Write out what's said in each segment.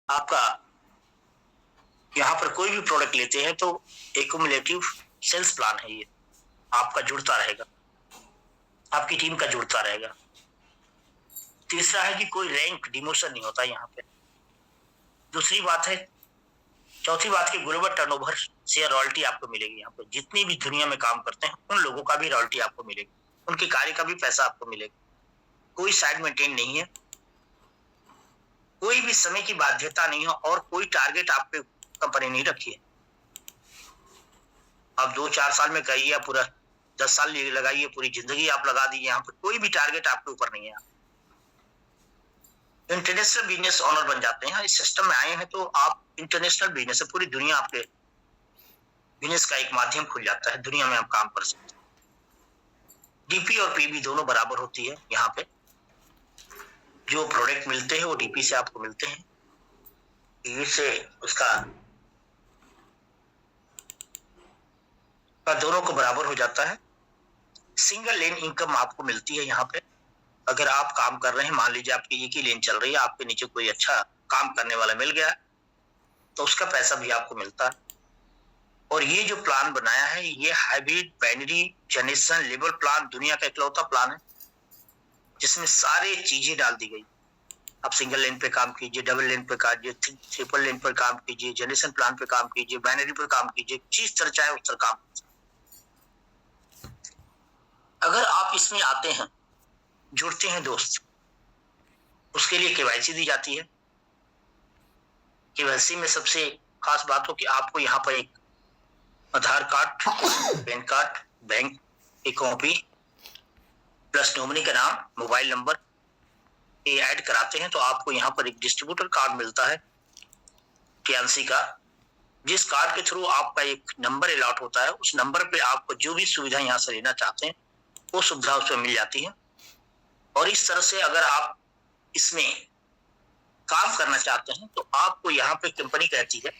आपका यहाँ पर कोई भी प्रोडक्ट लेते हैं तो एक्युमुलेटिव सेल्स प्लान है ये, आपका जुड़ता रहेगा, आपकी टीम का जुड़ता रहेगा। तीसरा है कि कोई रैंक डिमोशन नहीं होता यहाँ पे। दूसरी बात है, चौथी बात की ग्लोबल टर्नओवर शेयर रॉयल्टी आपको मिलेगी। यहाँ पे जितनी भी दुनिया में काम करते हैं उन लोगों का भी रॉयल्टी आपको मिलेगी, उनके कार्य का भी पैसा आपको मिलेगा। कोई साइड मेंटेन नहीं है, कोई भी समय की बाध्यता नहीं है और कोई टारगेट आप पे कंपनी नहीं रखी है। आप 2-4 साल में कहिए या पूरा 10 साल लगाइए, पूरी जिंदगी आप लगा दीजिए, यहाँ पे कोई भी टारगेट आपके ऊपर नहीं है। इंटरनेशनल बिजनेस ऑनर बन जाते हैं। इस सिस्टम में आए हैं तो आप इंटरनेशनल बिजनेस है, पूरी दुनिया आपके बिजनेस का एक माध्यम खुल जाता है, दुनिया में आप काम कर सकते हैं। डीपी और पीबी दोनों बराबर होती है। यहाँ पे जो प्रोडक्ट मिलते हैं वो डीपी से आपको मिलते हैं, पीबी से उसका दोनों को बराबर हो जाता है। सिंगल लेन इनकम आपको मिलती है यहाँ पे। अगर आप काम कर रहे हैं, मान लीजिए आपकी एक ही लेन चल रही है, आपके नीचे कोई अच्छा काम करने वाला मिल गया तो उसका पैसा भी आपको मिलता है। और ये जो प्लान बनाया है ये hybrid binary generation level plan दुनिया का इकलौता प्लान है जिसमें सारी चीजें डाल दी गई। आप सिंगल लेन पे काम कीजिए, डबल लेन पे काम कीजिए, ट्रिपल लेन पर काम कीजिए, जनरेशन प्लान पे काम कीजिए, बाइनरी पे काम कीजिए, चीज तरह चाहे उस तरह काम कीजिए। अगर आप इसमें आते हैं, जुड़ते हैं दोस्त, उसके लिए केवाईसी दी जाती है। केवाईसी में सबसे खास बात हो कि आपको यहाँ पर एक आधार कार्ड, पैन कार्ड, बैंक की कॉपी प्लस नॉमिनी का नाम, मोबाइल नंबर ये ऐड कराते हैं तो आपको यहाँ पर एक डिस्ट्रीब्यूटर कार्ड मिलता है केएनसी का, जिस कार्ड के थ्रू आपका एक नंबर अलॉट होता है। उस नंबर पे आपको जो भी सुविधा यहाँ से लेना चाहते हैं वो सुविधा उसमें मिल जाती है। और इस तरह से अगर आप इसमें काम करना चाहते हैं तो आपको यहाँ पे कंपनी कहती है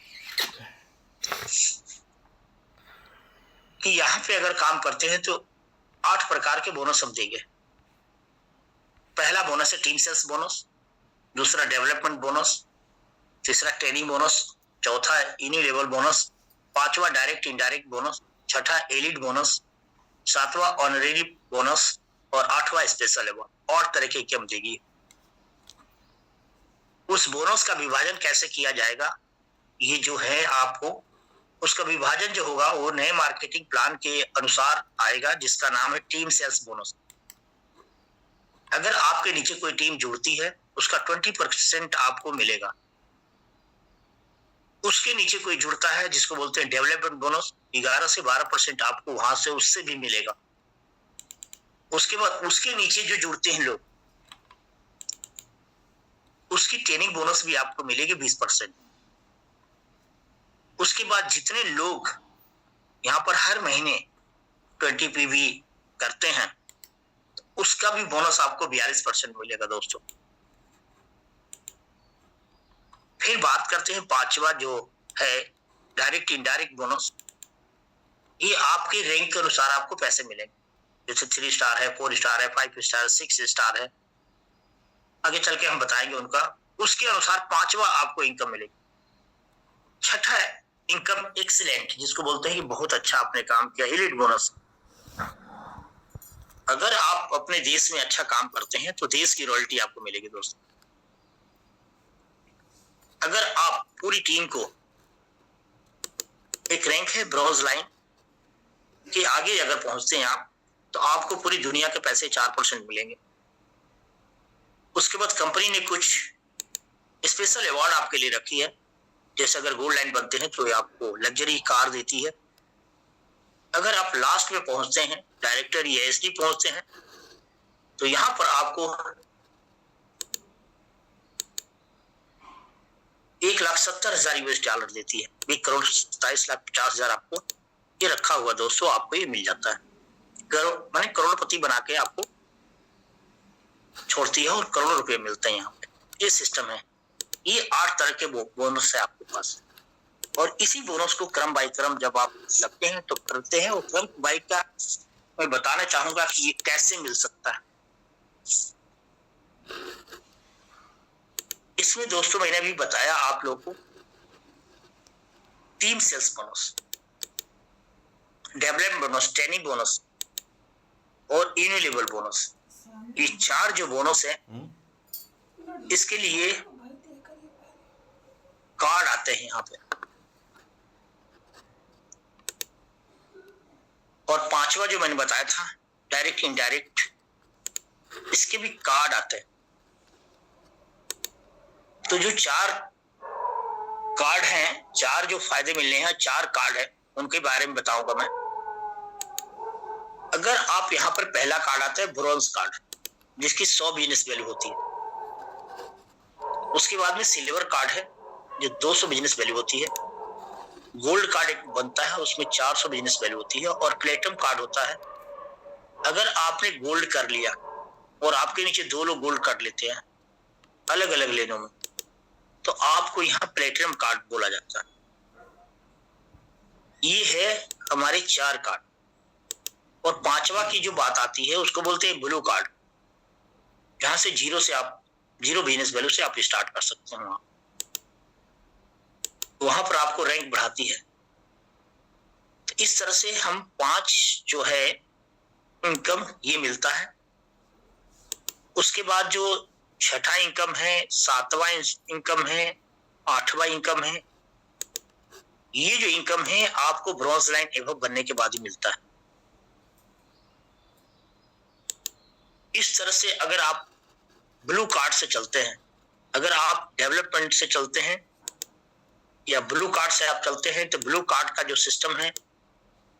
कि यहाँ पे अगर काम करते हैं तो 8 प्रकार के बोनस हम देंगे। पहला बोनस है टीम सेल्स बोनस, दूसरा डेवलपमेंट बोनस, तीसरा ट्रेनिंग बोनस, चौथा इनी लेवल बोनस, पांचवा डायरेक्ट इनडायरेक्ट बोनस, छठा एलिट बोनस, सातवां ऑनरेरी बोनस और आठवां स्पेशल अवार्ड। और तरह की हम देगी। उस बोनस का विभाजन कैसे किया जाएगा ये जो है आपको उसका विभाजन जो होगा वो नए मार्केटिंग प्लान के अनुसार आएगा जिसका नाम है टीम सेल्स बोनस। अगर आपके नीचे कोई टीम जुड़ती है उसका 20% आपको मिलेगा। उसके नीचे कोई जुड़ता है जिसको बोलते हैं डेवलपमेंट बोनस, 11 से 12% आपको वहां से उससे भी मिलेगा। उसके बाद उसके नीचे जो जुड़ते हैं लोग उसकी ट्रेनिंग बोनस भी आपको मिलेगी 20%। उसके बाद जितने लोग यहाँ पर हर महीने 20 पीवी करते हैं उसका भी बोनस आपको 42% मिलेगा दोस्तों। फिर बात करते हैं पांचवा जो है डायरेक्ट इनडायरेक्ट बोनस। ये आपके रैंक के अनुसार आपको पैसे मिलेंगे, जैसे 3 स्टार है, 4 स्टार है, 5 स्टार, 6 स्टार है, आगे चल के हम बताएंगे उनका। उसके अनुसार पांचवा आपको इनकम मिलेगी। छठा इनकम एक्सीलेंट जिसको बोलते हैं कि बहुत अच्छा आपने काम किया, एलिट बोनस। अगर आप अपने देश में अच्छा काम करते हैं तो देश की रॉयल्टी आपको मिलेगी दोस्तों। अगर आप पूरी टीम को एक रैंक है ब्रॉन्ज लाइन के आगे अगर पहुंचते हैं आप तो आपको पूरी दुनिया के पैसे 4% मिलेंगे। उसके बाद कंपनी ने कुछ स्पेशल अवार्ड आपके लिए रखी है, जैसे अगर गोल्ड लाइन बनते हैं तो आपको लग्जरी कार देती है। अगर आप लास्ट में पहुंचते हैं, डायरेक्टर या एसडी पहुंचते हैं तो यहां पर आपको 1,70,000 यूएस डॉलर देती है। 1,27,50,000 आपको ये रखा हुआ दोस्तों, आपको ये मिल जाता है। माने करोड़पति बना के आपको छोड़ती है और करोड़ों रुपए मिलते हैं यहाँ पे। ये सिस्टम है। ये 8 तरह के बोनस है आपके पास और इसी बोनस को क्रम बाय क्रम जब आप लगते हैं तो करते हैं। और क्रम बाय का मैं बताना चाहूंगा कि ये कैसे मिल सकता है। इसमें दोस्तों मैंने अभी बताया आप लोगों को team sales bonus, development bonus, training bonus और इनवेलेबल बोनस। ये 4 जो बोनस है इसके लिए कार्ड आते हैं यहाँ पे, और 5वां जो मैंने बताया था डायरेक्ट इनडायरेक्ट, इसके भी कार्ड आते हैं। तो जो 4 कार्ड हैं, 4 जो फायदे मिलने हैं, 4 कार्ड है, उनके बारे में बताऊंगा मैं। अगर आप यहाँ पर पहला कार्ड आता है ब्रॉन्ज कार्ड, जिसकी 100 बिजनेस वैल्यू होती है। उसके बाद में सिल्वर कार्ड है जो 200 बिजनेस वैल्यू होती है। गोल्ड कार्ड एक बनता है, उसमें 400 बिजनेस वैल्यू होती है। और प्लेटिनम कार्ड होता है, अगर आपने गोल्ड कर लिया और आपके नीचे 2 लोग गोल्ड कर लेते हैं अलग अलग लेनों में, तो आपको यहाँ प्लेटिनम कार्ड बोला जाता है। ये है हमारे 4 कार्ड। और 5वां की जो बात आती है उसको बोलते हैं ब्लू कार्ड, जहां से जीरो बिजनेस वैल्यू से आप स्टार्ट कर सकते हैं। वहां पर आपको रैंक बढ़ाती है। तो इस तरह से हम 5 जो है इनकम ये मिलता है। उसके बाद जो 6ठा इनकम है, 7वां इनकम है, 8वां इनकम है। ये जो इनकम है आपको ब्रॉन्ज लाइन एबव बनने के बाद ही मिलता है। इस तरह से अगर आप ब्लू कार्ड से चलते हैं, अगर आप डेवलपमेंट से चलते हैं या ब्लू कार्ड से आप चलते हैं, तो ब्लू कार्ड का जो सिस्टम है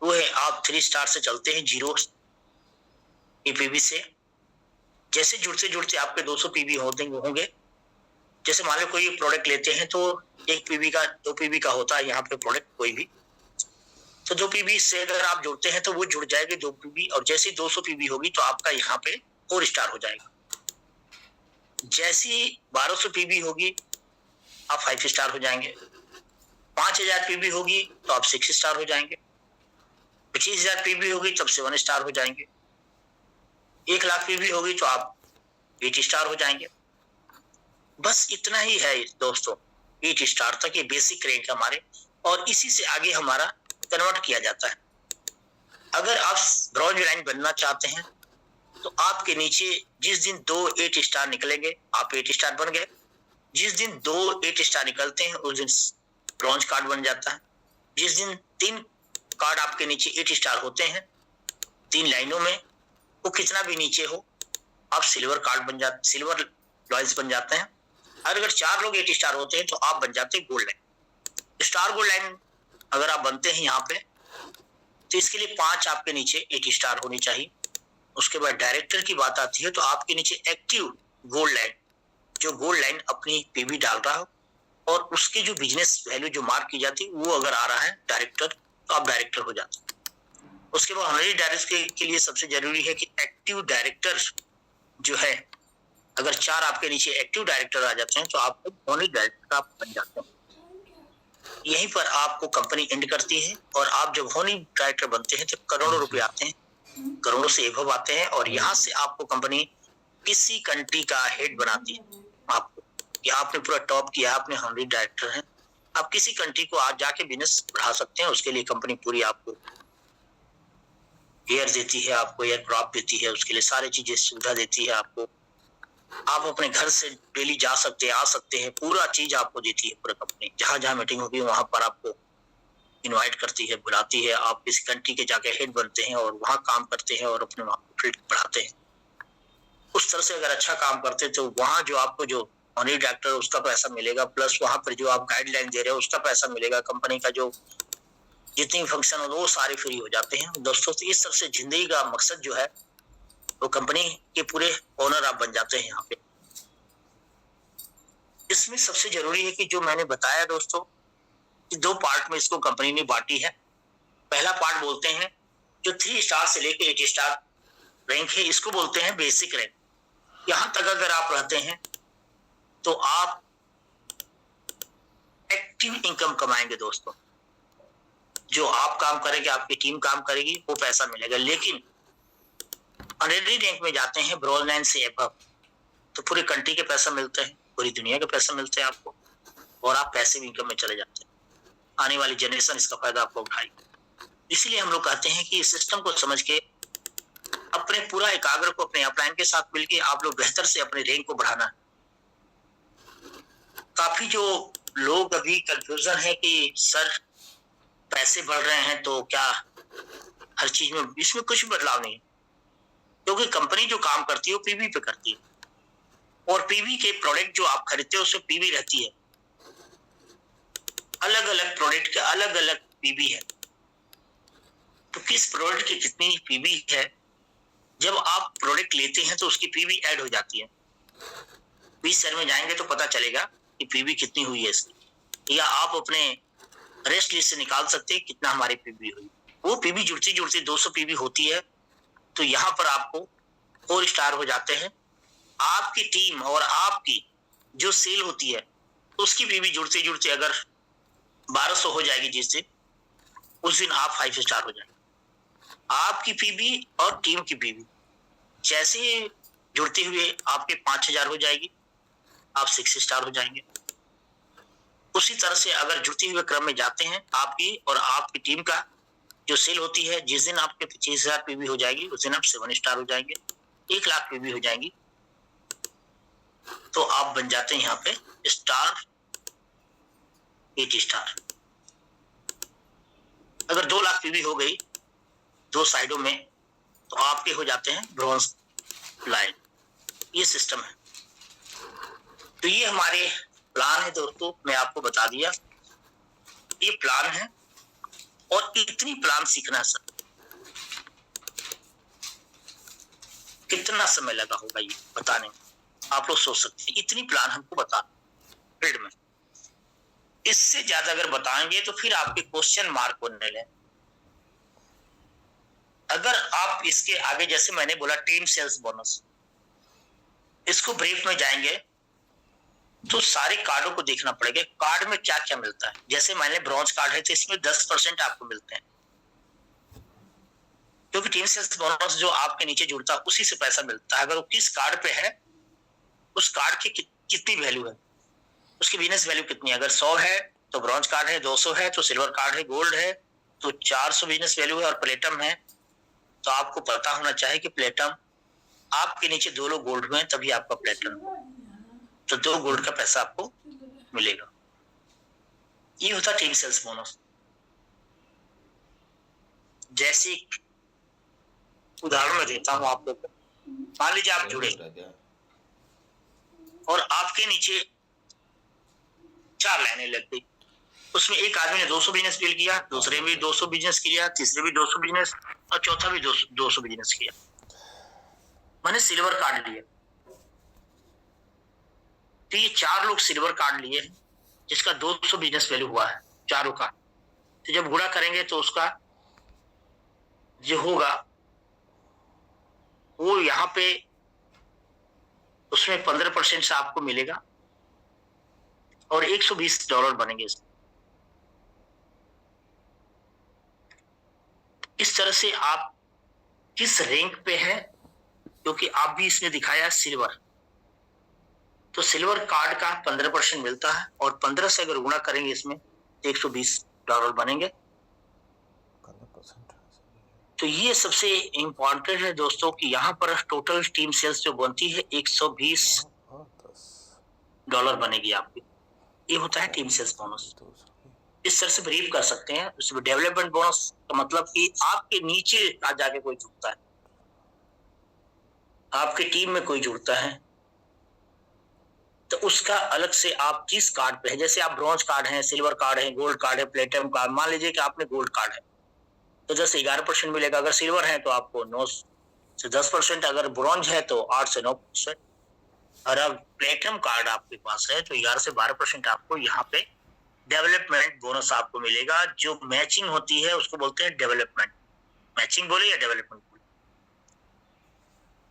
वो है आप 3 स्टार से चलते हैं, 0 पीवी से। जैसे जुड़ते जुड़ते आपके 200 पीवी होंगे। जैसे मान लो कोई प्रोडक्ट लेते हैं तो 1 पीवी का 2 पीवी का होता है यहाँ पे प्रोडक्ट कोई भी, तो 2 पीवी से अगर आप जुड़ते हैं तो वो जुड़ जाएगी 2 पीवी, और जैसे 200 पीवी होगी तो आपका यहाँ पे 4 स्टार हो जाएगा। जैसी 1200 पीवी होगी आप 5 स्टार हो जाएंगे। 5000 पीवी होगी तो आप 6 स्टार हो जाएंगे। 25000 पीवी होगी तब 7 स्टार हो जाएंगे। 1 लाख पीवी होगी तो आप 8 स्टार हो जाएंगे। बस इतना ही है दोस्तों, 8 स्टार तक ये बेसिक रैंक हमारे, और इसी से आगे हमारा कन्वर्ट किया जाता है। अगर आप ब्रॉन्ज लाइन बनना चाहते हैं तो आपके नीचे जिस दिन 2 8 स्टार निकलेंगे आप 8 स्टार बन गए। जिस दिन 2 8 स्टार निकलते हैं उस दिन ब्रॉन्ज कार्ड बन जाता है। जिस दिन 3 कार्ड आपके नीचे 8 स्टार होते हैं 3 लाइनों में, वो कितना भी नीचे हो आप सिल्वर कार्ड बन जाते, सिल्वर लॉयल्स बन जाते हैं। और अगर 4 लोग 8 स्टार होते हैं तो आप बन जाते हैं gold line. Star gold line अगर आप बनते हैं यहाँ पे, तो इसके लिए 5 आपके नीचे 8 स्टार होनी चाहिए। उसके बाद डायरेक्टर की बात आती है तो आपके नीचे एक्टिव गोल्ड लाइन, जो गोल्ड लाइन अपनी पीवी डाल रहा हो और उसकी जो बिजनेस वैल्यू जो मार्क की जाती है वो अगर आ रहा है डायरेक्टर, तो आप डायरेक्टर हो जाते हैं। उसके बाद ऑनरी डायरेक्टर के लिए सबसे जरूरी है कि एक्टिव डायरेक्टर जो है, अगर 4 आपके नीचे एक्टिव डायरेक्टर आ जाते हैं तो आप ऑनरी डायरेक्टर आप बन जाते हैं। यहीं पर आपको कंपनी एंड करती है, और आप जब ऑनरी डायरेक्टर बनते हैं तो करोड़ों रुपए आते हैं, करोड़ों से एबव आते हैं, और यहाँ से आपको कंपनी किसी कंट्री का हेड बनाती है। आपको कि आपने पूरा टॉप किया, आपने ऑनरी डायरेक्टर हैं, आप किसी कंट्री को आज जाके बिजनेस बढ़ा सकते हैं। उसके लिए कंपनी पूरी आपको एयर देती है, आपको एयर क्रॉप देती है, उसके लिए सारी चीजें सुविधा देती है आपको। आप अपने घर से डेली जा सकते हैं, आ सकते हैं, पूरा चीज आपको देती है पूरा कंपनी। जहां जहां मीटिंग होगी वहां पर आपको इनवाइट करती है, बुलाती है। आप किसी कंट्री के जाके हेड बनते हैं और वहां काम करते हैं और अपने वहां फील्ड बढ़ाते हैं। उस तरह से अगर अच्छा काम करते हैं तो वहां जो आपको जो ऑनरी डायरेक्टर उसका पैसा मिलेगा, प्लस वहां पर जो आप गाइडलाइन दे रहे हो उसका पैसा मिलेगा। कंपनी का जो जितनी फंक्शन हो वो सारे फ्री हो जाते हैं दोस्तों। तो इस तरह से जिंदगी का मकसद जो है वो कंपनी के पूरे ओनर आप बन जाते हैं यहाँ पे। इसमें सबसे जरूरी है कि जो मैंने बताया दोस्तों, 2 पार्ट में इसको कंपनी ने बांटी है। पहला पार्ट बोलते हैं जो 3 स्टार से लेके 8 स्टार रैंक है, इसको बोलते हैं बेसिक रैंक। यहां तक अगर आप रहते हैं तो आप एक्टिव इनकम कमाएंगे दोस्तों। जो आप काम करेंगे, आपकी टीम काम करेगी, वो पैसा मिलेगा। लेकिन ऑनरेडी रैंक में जाते हैं ब्रॉन्ज लाइन से एबव, तो पूरे कंट्री के पैसा मिलते हैं। पूरी दुनिया के पैसे मिलते हैं आपको और आप पैसिव इनकम में चले जाते हैं। आने वाली जनरेशन इसका फायदा आपको उठाएगी। इसलिए हम लोग कहते हैं कि इस सिस्टम को समझ के अपने पूरा एकाग्र को अपने अपलाइन के साथ मिलकर आप लोग बेहतर से अपने रैंक को बढ़ाना। काफी जो लोग अभी कंफ्यूजन है कि सर पैसे बढ़ रहे हैं तो क्या हर चीज में, इसमें कुछ बदलाव नहीं, क्योंकि कंपनी जो काम करती है वो पीवी पे करती है और पीवी के प्रोडक्ट जो आप खरीदते हो उसमें पीवी रहती है। अलग अलग प्रोडक्ट के अलग अलग पीवी है, तो किस प्रोडक्ट की कितनी पीवी है, जब आप प्रोडक्ट लेते हैं तो उसकी पीवी ऐड हो जाती है। 20 शहर में जाएंगे तो पता चलेगा कि पीवी कितनी हुई है इसकी, या आप अपने रेस्ट लिस्ट से निकाल सकते हैं कितना हमारी पीवी हुई। वो पीवी जुड़ती जुड़ती 200 पीवी होती है, तो यहाँ पर आपको 4 स्टार हो जाते हैं। आपकी टीम और आपकी जो सेल होती है उसकी पीवी जुड़ते जुड़ते अगर 1200 हो जाएगी जिस दिन, उस दिन आप 5 स्टार हो जाएंगे। आपकी पीवी और टीम की पीवी जैसे जुड़ते हुए आपके 5000 हो जाएगी, आप 6 स्टार हो जाएंगे। उसी तरह से अगर जुड़ते हुए क्रम में जाते हैं आपकी और आपकी टीम का जो सेल होती है, जिस दिन आपके 25,000 पीवी हो जाएगी उस दिन आप 7 स्टार हो जाएंगे। 1 लाख पीवी हो जाएंगी तो आप बन जाते हैं यहाँ पे स्टार 8 स्टार। अगर 2 लाख पीवी हो गई दो साइडों में तो आपके हो जाते हैं ब्रॉन्ज लाइन। ये सिस्टम है। तो ये हमारे प्लान है दोस्तों, मैं आपको बता दिया ये प्लान है। और इतनी प्लान सीखना सर कितना समय लगा होगा ये बताने में, आप लोग सोच सकते हैं। इतनी प्लान हमको बता फील्ड में, इससे ज्यादा अगर बताएंगे तो फिर आपके क्वेश्चन मार्क होने लगे। अगर आप इसके आगे जैसे मैंने बोला टीम सेल्स बोनस, इसको ब्रीफ में जाएंगे तो सारे कार्डों को देखना पड़ेगा कार्ड में क्या क्या मिलता है। जैसे मैंने ब्रॉन्ज कार्ड है तो इसमें 10% आपको मिलते हैं, क्योंकि टीम सेल्स बोनस जो आपके नीचे जुड़ता है उसी से पैसा मिलता है। अगर वो किस कार्ड पे है उस कार्ड की कितनी वैल्यू है, उसकी बिजनेस वैल्यू कितनी है। अगर 100 है तो ब्रॉन्ज कार्ड है, 200 है तो सिल्वर कार्ड है, गोल्ड है तो 400 बिजनेस वैल्यू है और प्लेटम है तो आपको पता होना चाहिए कि प्लेटम आपके नीचे 2 लोग गोल्ड हुए तभी आपका प्लेटम, तो 2 गोल्ड का पैसा आपको मिलेगा। ये होता टीम सेल्स बोनस। जैसे उदाहरण मैं देता हूं आप लोग को, मान लीजिए आप जुड़े और आपके नीचे 4 लाइनें लग गई, उसमें एक आदमी ने 200 बिजनेस बिल किया, दूसरे भी 200 बिजनेस किया, तीसरे भी 200 बिजनेस और चौथा भी 200 बिजनेस किया। मैंने सिल्वर कार्ड लिया, तो ये 4 लोग सिल्वर कार्ड लिए जिसका 200 बिजनेस वैल्यू हुआ है चारों का। तो जब गुणा करेंगे तो उसका जो होगा वो यहाँ पे उसमें 15% से आपको मिलेगा और $120 बनेंगे इसमें। इस तरह से आप किस रैंक पे है, क्योंकि आप भी इसमें दिखाया सिल्वर, तो सिल्वर कार्ड का 15% मिलता है और 15 से अगर गुणा करेंगे इसमें $120 बनेंगे। तो ये सबसे इंपॉर्टेंट है दोस्तों कि यहाँ पर टोटल टीम सेल्स जो बनती है $120 बनेगी आपकी। ये होता है टीम सेल्स बोनस। इस तरह से ब्रीफ कर सकते हैं। उसमें डेवलपमेंट बोनस का मतलब कि आपके नीचे आ जाके कोई जुड़ता है, आपकी टीम में कोई जुड़ता है तो उसका अलग से आप किस कार्ड पे है। जैसे आप ब्रॉन्ज कार्ड है, सिल्वर कार्ड है, गोल्ड कार्ड है, प्लेटिनम कार्ड, मान लीजिए कि आपने गोल्ड कार्ड है तो 10 से 11% मिलेगा। अगर सिल्वर है तो आपको 9 से 10%, अगर ब्रॉन्ज है तो 8 से 9%, और अब प्लेटिनम कार्ड आपके पास है तो 11 से 12% आपको यहाँ पे डेवलपमेंट बोनस आपको मिलेगा। जो मैचिंग होती है उसको बोलते हैं डेवलपमेंट, मैचिंग बोले या डेवलपमेंट बोले,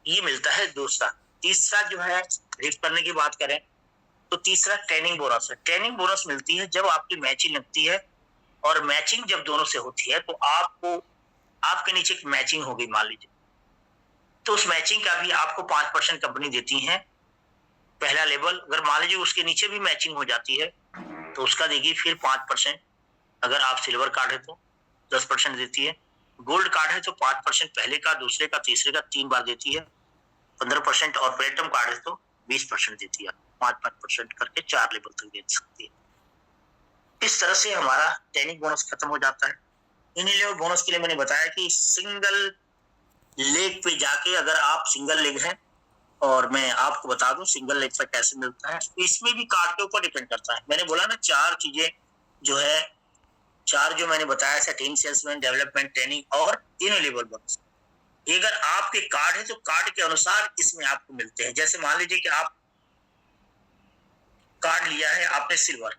ये मिलता है दूसरा। तीसरा जो है ब्रीफ करने की बात करें तो तीसरा ट्रेनिंग बोनस है। ट्रेनिंग बोनस मिलती है जब आपकी मैचिंग लगती है, और मैचिंग जब दोनों से होती है तो आपको आपके नीचे एक मैचिंग होगी मान लीजिए, तो उस मैचिंग का भी आपको 5% कंपनी देती है पहला लेवल, अगर मान लीजिए उसके नीचे भी मैचिंग हो जाती है तो उसका देगी फिर 5%। अगर आप सिल्वर कार्ड है तो 10% देती है। गोल्ड कार्ड है तो 5% पहले का, दूसरे का, तीसरे का 3 बार देती है 15%। और प्लेटिनम कार्ड है तो 20% देती है, 5% करके 4 लेवल तक दे सकती है। इस तरह से हमारा ट्रेनिंग बोनस खत्म हो जाता है। इन लेवल बोनस के लिए मैंने बताया कि सिंगल लेग पे जाके, अगर आप सिंगल लेग हैं, और मैं आपको बता दूं सिंगल लेग पे कैसे मिलता है, इसमें भी कार्ड के ऊपर डिपेंड करता है। मैंने बोला ना 4 चीजें जो है, 4 जो मैंने बताया था, टीम सेल्समैन, डेवलपमेंट, ट्रेनिंग और तीनों लेवल बोनस। अगर आपके कार्ड है तो कार्ड के अनुसार इसमें आपको मिलते हैं। जैसे मान लीजिए कि आप कार्ड लिया है आपने सिल्वर,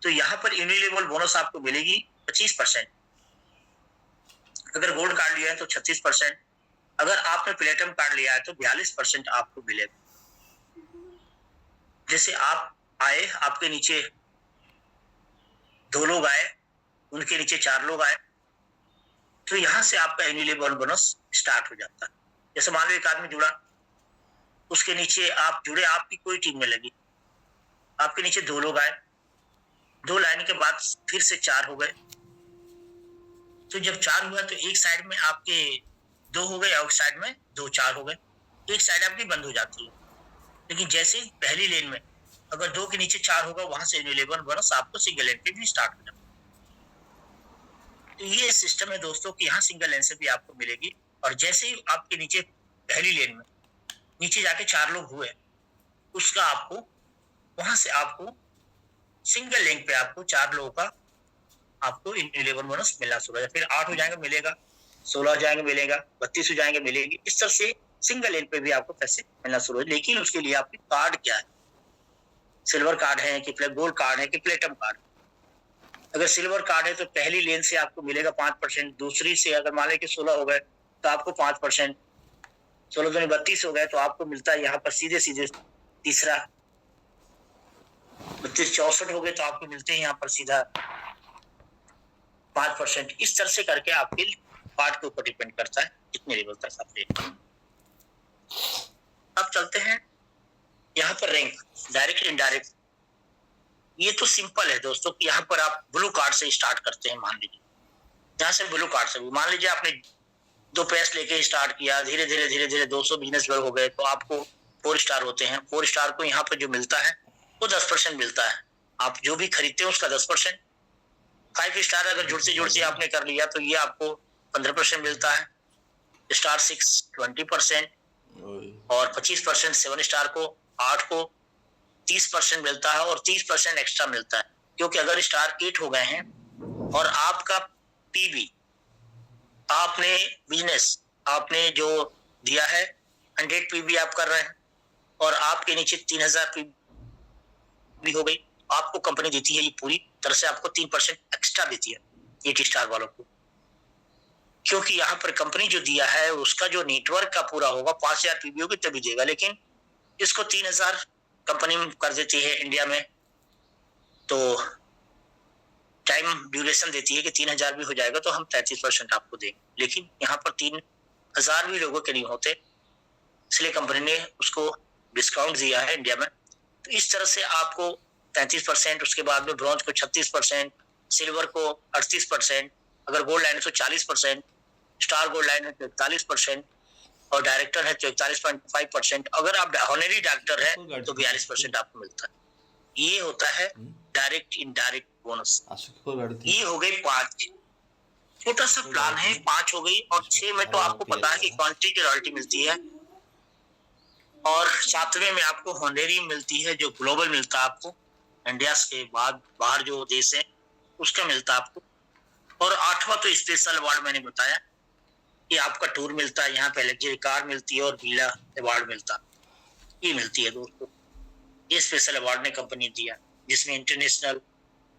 तो यहाँ पर यूनिलेवल बोनस आपको मिलेगी 25%। अगर गोल्ड कार्ड लिया है तो 36%। अगर आपने प्लेटिनम कार्ड लिया है तो 42% आपको मिलेगा। जैसे आप आए, आपके नीचे 2 लोग आए, उनके नीचे 4 लोग आए, तो यहां से आपका यूनिलेवल बोनस स्टार्ट हो जाता है। जैसे मान लो एक आदमी जुड़ा, उसके नीचे आप जुड़े, आपकी कोई टीम में लगी, आपके नीचे 2 लोग आए, 2 लाने के बाद फिर से 4 हो गए। तो जब 4 हुआ तो एक साइड में आपके 2 हो गए और एक साइड में 2, 4 हो गए, एक साइड आपकी बंद हो जाती है। लेकिन जैसे ही पहली लेन में अगर 2 के नीचे 4 होगा, वहां से यूनिलेवल बोनस आपको सिंगल लेन पे भी स्टार्ट हो जाएगा। तो ये सिस्टम है दोस्तों कि यहाँ सिंगल लेन से भी आपको मिलेगी। और जैसे ही आपके नीचे पहली लेन में नीचे जाके 4 लोग हुए, उसका आपको वहां से आपको सिंगल लेन पे आपको 4 लोगों का आपको यूनिलेवल बोनस मिलना शुरू हो जाएगा। फिर 8 हो जाएंगे मिलेगा, 16 हो जाएंगे मिलेगा, 32 हो जाएंगे मिलेगी। इस तरह से सिंगल लेन पे भी आपको पैसे मिलना शुरू हो। लेकिन उसके लिए आपकी कार्ड क्या है, सिल्वर कार्ड है कि गोल्ड कार्ड है कि प्लेटिनम कार्ड। अगर सिल्वर कार्ड है तो पहली लेन से आपको मिलेगा 5%, दूसरी से अगर मान लें कि 16 हो गए तो आपको 5%, 16 दूनी 32 हो गए तो आपको मिलता है यहाँ पर सीधे सीधे तीसरा, 32 64 हो गए तो आपको मिलते हैं यहाँ पर सीधा 5%। इस तरह से करके आपके कार्ड के ऊपर डिपेंड करता है कितने लेवल तक आप ले। अब चलते हैं यहाँ पर रैंक, डायरेक्ट इनडायरेक्ट। ये तो सिंपल है दोस्तों कि यहाँ पर आप ब्लू कार्ड से स्टार्ट करते हैं। मान लीजिए यहाँ से ब्लू कार्ड से, मान लीजिए आपने 2 पैस लेके स्टार्ट किया, धीरे धीरे धीरे धीरे 200 बिजनेस वर्ग हो गए तो आपको 4 स्टार होते हैं। 4 स्टार को यहाँ पर जो मिलता है वो 10% मिलता है। आप जो भी खरीदते हैं उसका 10%। 5 स्टार अगर जुड़ते जुड़ते आपने कर लिया तो ये आपको 15% मिलता है। स्टार 6 20%, और 25% 7 स्टार को, 8 को 30% मिलता है, और 30% एक्स्ट्रा मिलता है। क्योंकि अगर स्टार 8 हो गए हैं और आपका पीबी, आपने बिजनेस आपने जो दिया है 100 पीबी आप कर रहे हैं और आपके नीचे 3000 पीबी हो गई, आपको कंपनी देती है ये पूरी तरह से आपको 3% एक्स्ट्रा देती है 8 स्टार वालों को। क्योंकि यहाँ पर कंपनी जो दिया है उसका जो नेटवर्क का पूरा होगा 5000 पीबी होगी तभी देगा। लेकिन इसको 3000 कंपनी कर देती है इंडिया में, तो टाइम ड्यूरेशन देती है कि 3000 भी हो जाएगा तो हम 33% आपको देंगे। लेकिन यहाँ पर 3000 भी लोगों के नहीं होते, इसलिए कंपनी ने उसको डिस्काउंट दिया है इंडिया में। तो इस तरह से आपको 33%, उसके बाद में ब्रॉन्ज को 36%, सिल्वर को 38%, अगर गोल्ड लाइन है तो 40%, स्टार गोल्ड लाइन है तो 41%, और डायरेक्टर है तो 41.5%। अगर आप ऑनरी डायरेक्टर है तो 42% आपको मिलता है। ये होता है डायरेक्ट इनडायरेक्ट बोनस। ये हो गई 5, छोटा सा प्लान है 5 हो गई। और 6 में तो आपको पता है कि क्वांटिटी की रॉयल्टी मिलती है, और 7वें में आपको हॉनरेरी मिलती है जो ग्लोबल मिलता है आपको, इंडिया के बाद बाहर जो देश है उसका मिलता है आपको। और 8वां तो स्पेशल अवार्ड मैंने बताया कि आपका टूर मिलता है, यहाँ पे लग्जरी कार मिलती है और बिरला अवार्ड मिलता है। ये मिलती है दोस्तों, ये स्पेशल अवार्ड ने कंपनी दिया, जिसमें इंटरनेशनल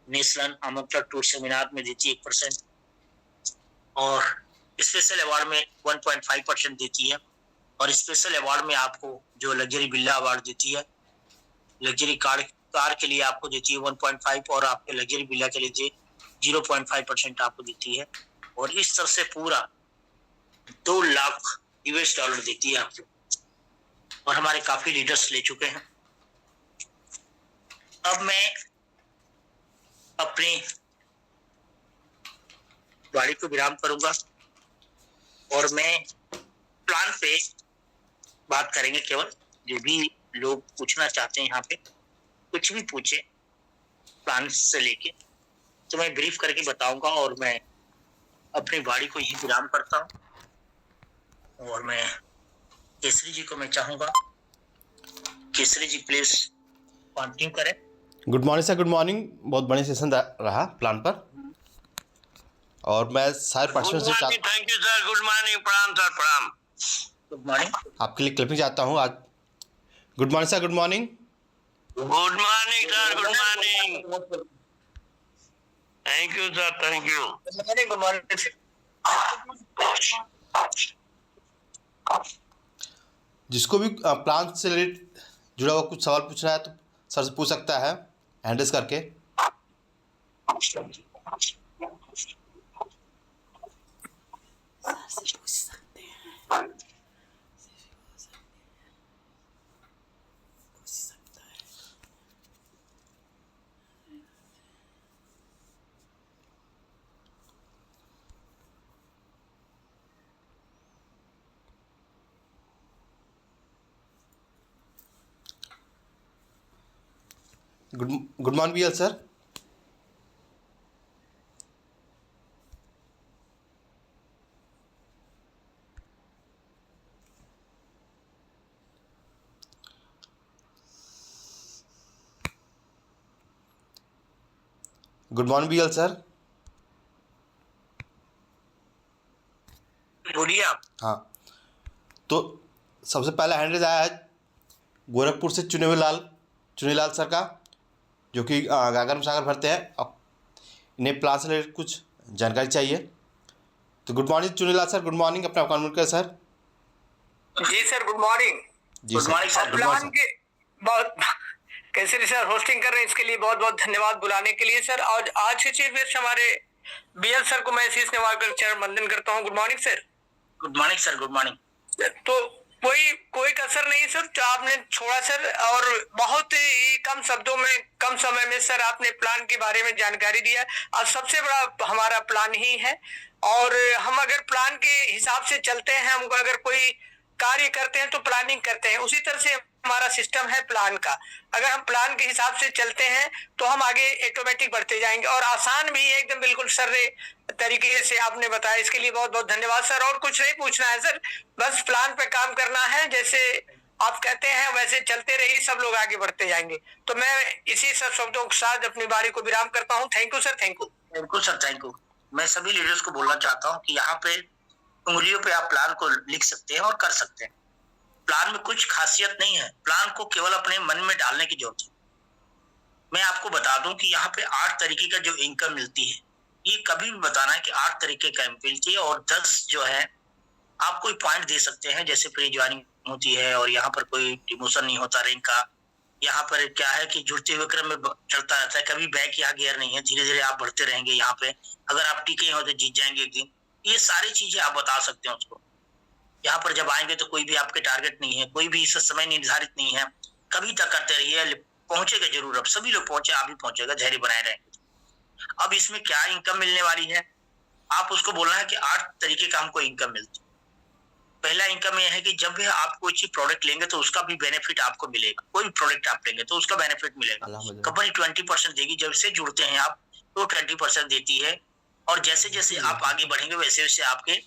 नेशनल आमंत्रण टूर सेमिनार में देती है 1%, और स्पेशल अवार्ड में 1.5% देती है। और स्पेशल अवार्ड में आपको जो लग्जरी बिरला अवार्ड देती है, लग्जरी कार के लिए आपको देती है 1.5, और आपके लग्जरी बिरला के लिए 0.5% आपको देती है। और इस तरह से पूरा 2 लाख US डॉलर देती है आपको। और हमारे काफी लीडर्स ले चुके हैं, अब मैं अपनी वाणी को विराम करूंगा और मैं प्लान पे बात करेंगे। केवल जो भी लोग पूछना चाहते हैं यहाँ पे कुछ भी पूछे प्लान से लेके, तो मैं ब्रीफ करके बताऊंगा और मैं अपनी वाणी को यही विराम करता हूँ। और मैं केसरी जी को मैं चाहूंगा, केसरी जी प्लीज कंटिन्यू करें। Good morning sir, good morning. बहुत बढ़िया सेशन रहा प्लान पर और मैं सारे पर्सन से thank you sir, good morning, प्रणाम सर, प्रणाम। Good morning. आपके लिए क्लिपिंग चाहता हूँ आज। Good morning sir, good morning. Good morning sir, good morning. Thank you sir, thank you. Good morning. जिसको भी प्लान से रिलेटेड जुड़ा हुआ कुछ सवाल पूछना है तो सर से पूछ सकता है हैंडल्स करके। गुड मॉर्निंग भैया सर। गुड मॉर्निंग भैया सर। बोलिए आप। हाँ, तो सबसे पहला हैंडल आया है गोरखपुर से चुनीलाल सर का, जो कि गागर में सागर भरते हैं। अब इन्हें प्लान से रिलेटेड कुछ जानकारी चाहिए। तो good morning Chunilal sir, good morning. अपना कॉन्वेंट कर सर। जी सर, गुड मॉर्निंग। जी good sir. Morning sir. Plan के बहुत कैसे सर होस्टिंग कर रहे हैं, इसके लिए बहुत बहुत धन्यवाद बुलाने के लिए सर। और आज के चीफ गेस्ट हमारे बीएल सर को मैं शीश निवाकर चरण वंदन करता हूँ। Good morning sir. Good morning sir, good morning. तो कोई कसर नहीं सर, तो आपने छोड़ा सर, और बहुत ही कम शब्दों में कम समय में सर आपने प्लान के बारे में जानकारी दिया। और सबसे बड़ा हमारा प्लान ही है, और हम अगर प्लान के हिसाब से चलते हैं, हमको अगर कोई कार्य करते हैं तो प्लानिंग करते हैं, उसी तरह से हमारा सिस्टम है प्लान का। अगर हम प्लान के हिसाब से चलते हैं तो हम आगे ऑटोमेटिक बढ़ते जाएंगे, और आसान भी एकदम बिल्कुल सर तरीके से आपने बताया। इसके लिए बहुत बहुत धन्यवाद सर। और कुछ नहीं पूछना है सर, बस प्लान पे काम करना है, जैसे आप कहते हैं वैसे चलते रहिए, सब लोग आगे बढ़ते जाएंगे। तो मैं इसी सब शब्दों के साथ अपनी बारी को विराम करता हूँ। Thank you sir, thank you. Thank you sir, thank you. मैं सभी लीडर्स को बोलना चाहता हूँ कि यहाँ पे उंगलियों पे आप प्लान को लिख सकते हैं और कर सकते हैं। प्लान में कुछ खासियत नहीं है, प्लान को केवल अपने मन में डालने की जरूरत है। मैं आपको बता दूं कि यहाँ पे 8 तरीके का जो इनकम मिलती है, ये कभी भी बताना है कि 8 तरीके का मिलती है, और 10 जो है आप कोई पॉइंट दे सकते हैं, जैसे प्री ज्वाइनिंग होती है और यहाँ पर कोई डिमोशन नहीं होता रैंक का। यहाँ पर क्या है कि जुड़ते हुए क्रम में चलता रहता है, कभी बैक या गियर नहीं है, धीरे धीरे आप बढ़ते रहेंगे। यहाँ पे अगर आप टिके हो तो जीत जाएंगे एक दिन। ये सारी चीजें आप बता सकते हैं उसको। यहाँ पर जब आएंगे तो कोई भी आपके टारगेट नहीं है, कोई भी इस समय निर्धारित नहीं है, कभी तक करते रहिए, पहुंचेगा जरूर। अब सभी लोग पहुंचे, आप भी पहुंचेगा, धैर्य बनाए रहेंगे। अब इसमें क्या इनकम मिलने वाली है, आप उसको बोलना है कि 8 तरीके का हमको इनकम मिलती है। पहला इनकम यह है कि जब भी आप कोई चीज प्रोडक्ट लेंगे तो उसका भी बेनिफिट आपको मिलेगा। कोई भी प्रोडक्ट आप लेंगे तो उसका बेनिफिट मिलेगा। कंपनी 20% देगी, जब से जुड़ते हैं आप तो 20% देती है, और जैसे जैसे आप आगे बढ़ेंगे वैसे वैसे आपके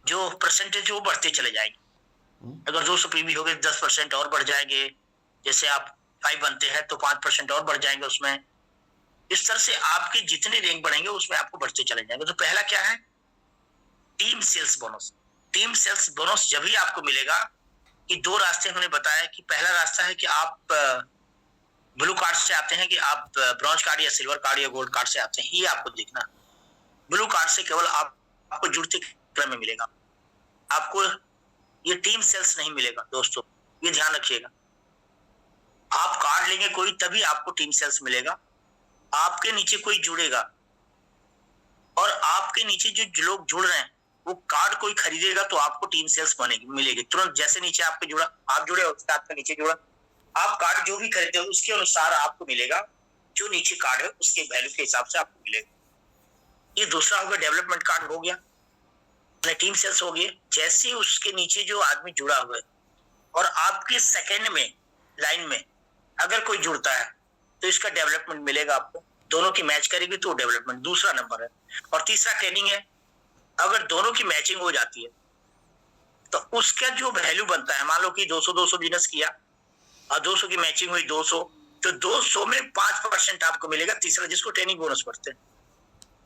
जो परसेंटेज वो बढ़ते चले जाएंगे। अगर 200 पीवी हो गए 10% और बढ़ जाएंगे, जैसे आप 5 बनते हैं तो 5% और बढ़ जाएंगे उसमें। इस तरह से आपके जितने रैंक बढ़ेंगे उसमें आपको बढ़ते चले जाएंगे। तो पहला क्या है, team sales bonus. Team sales bonus जब भी आपको मिलेगा कि 2 रास्ते हमने बताया कि पहला रास्ता है कि आप ब्लू कार्ड से आते हैं, कि आप ब्रॉन्ज कार्ड या सिल्वर कार्ड या गोल्ड कार्ड से आते हैं, ये आपको देखना। ब्लू कार्ड से केवल आपको जुड़ते क्रम में मिलेगा, आपको ये टीम सेल्स नहीं मिलेगा दोस्तों, ये ध्यान रखिएगा। आप कार्ड लेंगे कोई तभी आपको टीम सेल्स मिलेगा। आपके नीचे कोई जुड़ेगा और आपके नीचे जो लोग जुड़ रहे हैं वो कार्ड कोई खरीदेगा तो आपको टीम सेल्स बनेगी, मिलेगी तुरंत। जैसे नीचे आपके जुड़ा, आप जुड़े उसके आपके नीचे जुड़ा, आप कार्ड जो भी खरीदते हो उसके अनुसार आपको मिलेगा, जो नीचे कार्ड है उसके वैल्यू के हिसाब से आपको मिलेगा। ये दूसरा हो गया डेवलपमेंट कार्ड हो गया, टीम सेल्स हो गए। जैसे उसके नीचे जो आदमी जुड़ा हुआ है और आपके सेकंड में लाइन में अगर कोई जुड़ता है तो इसका डेवलपमेंट मिलेगा आपको, दोनों की मैच करेगी तो डेवलपमेंट दूसरा नंबर है। और तीसरा ट्रेनिंग है, अगर दोनों की मैचिंग हो जाती है तो उसका जो वैल्यू बनता है, मान लो कि 200 बिजनेस किया और 200 की मैचिंग हुई 200, तो 200 में 5% आपको मिलेगा, तीसरा जिसको ट्रेनिंग बोनस पड़ते हैं।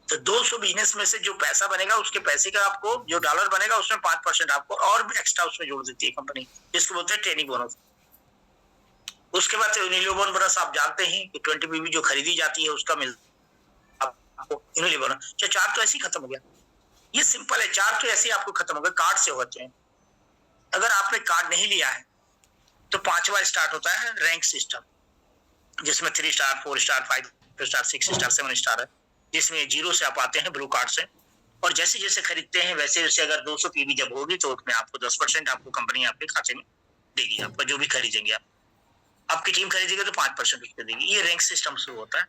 तो 200 बिजनेस में से जो पैसा बनेगा उसके पैसे का आपको जो डॉलर बनेगा उसमें 5% आपको और भी एक्स्ट्रा उसमें जोड़ देती है कंपनी, जिसको बोलते हैं ट्रेनिंग बोनस। उसके बाद यूनिलेवर बोनस आप जानते हैं कि 20 पीवी जो खरीदी जाती है उसका मिलता आपको यूनिलेवर बोनस। तो 4 तो ऐसे ही खत्म हो गया, ये सिंपल है, 4 तो ऐसे ही आपको खत्म हो गया, कार्ड से होते हैं। अगर आपने कार्ड नहीं लिया है तो 5वां स्टार्ट होता है रैंक सिस्टम, जिसमें 3 star 4 star 5 star 6 star 7 star है, जिसमें 0 से आप आते हैं ब्लू कार्ड से। और जैसे जैसे खरीदते हैं वैसे वैसे अगर 200 पीवी जब होगी तो उसमें आपको 10% आपको कंपनी आपके खाते में देगी, आपका जो भी खरीदेंगे आप। आपकी टीम खरीदेगी तो 5% उसको देगी। ये रैंक सिस्टम शुरू होता है,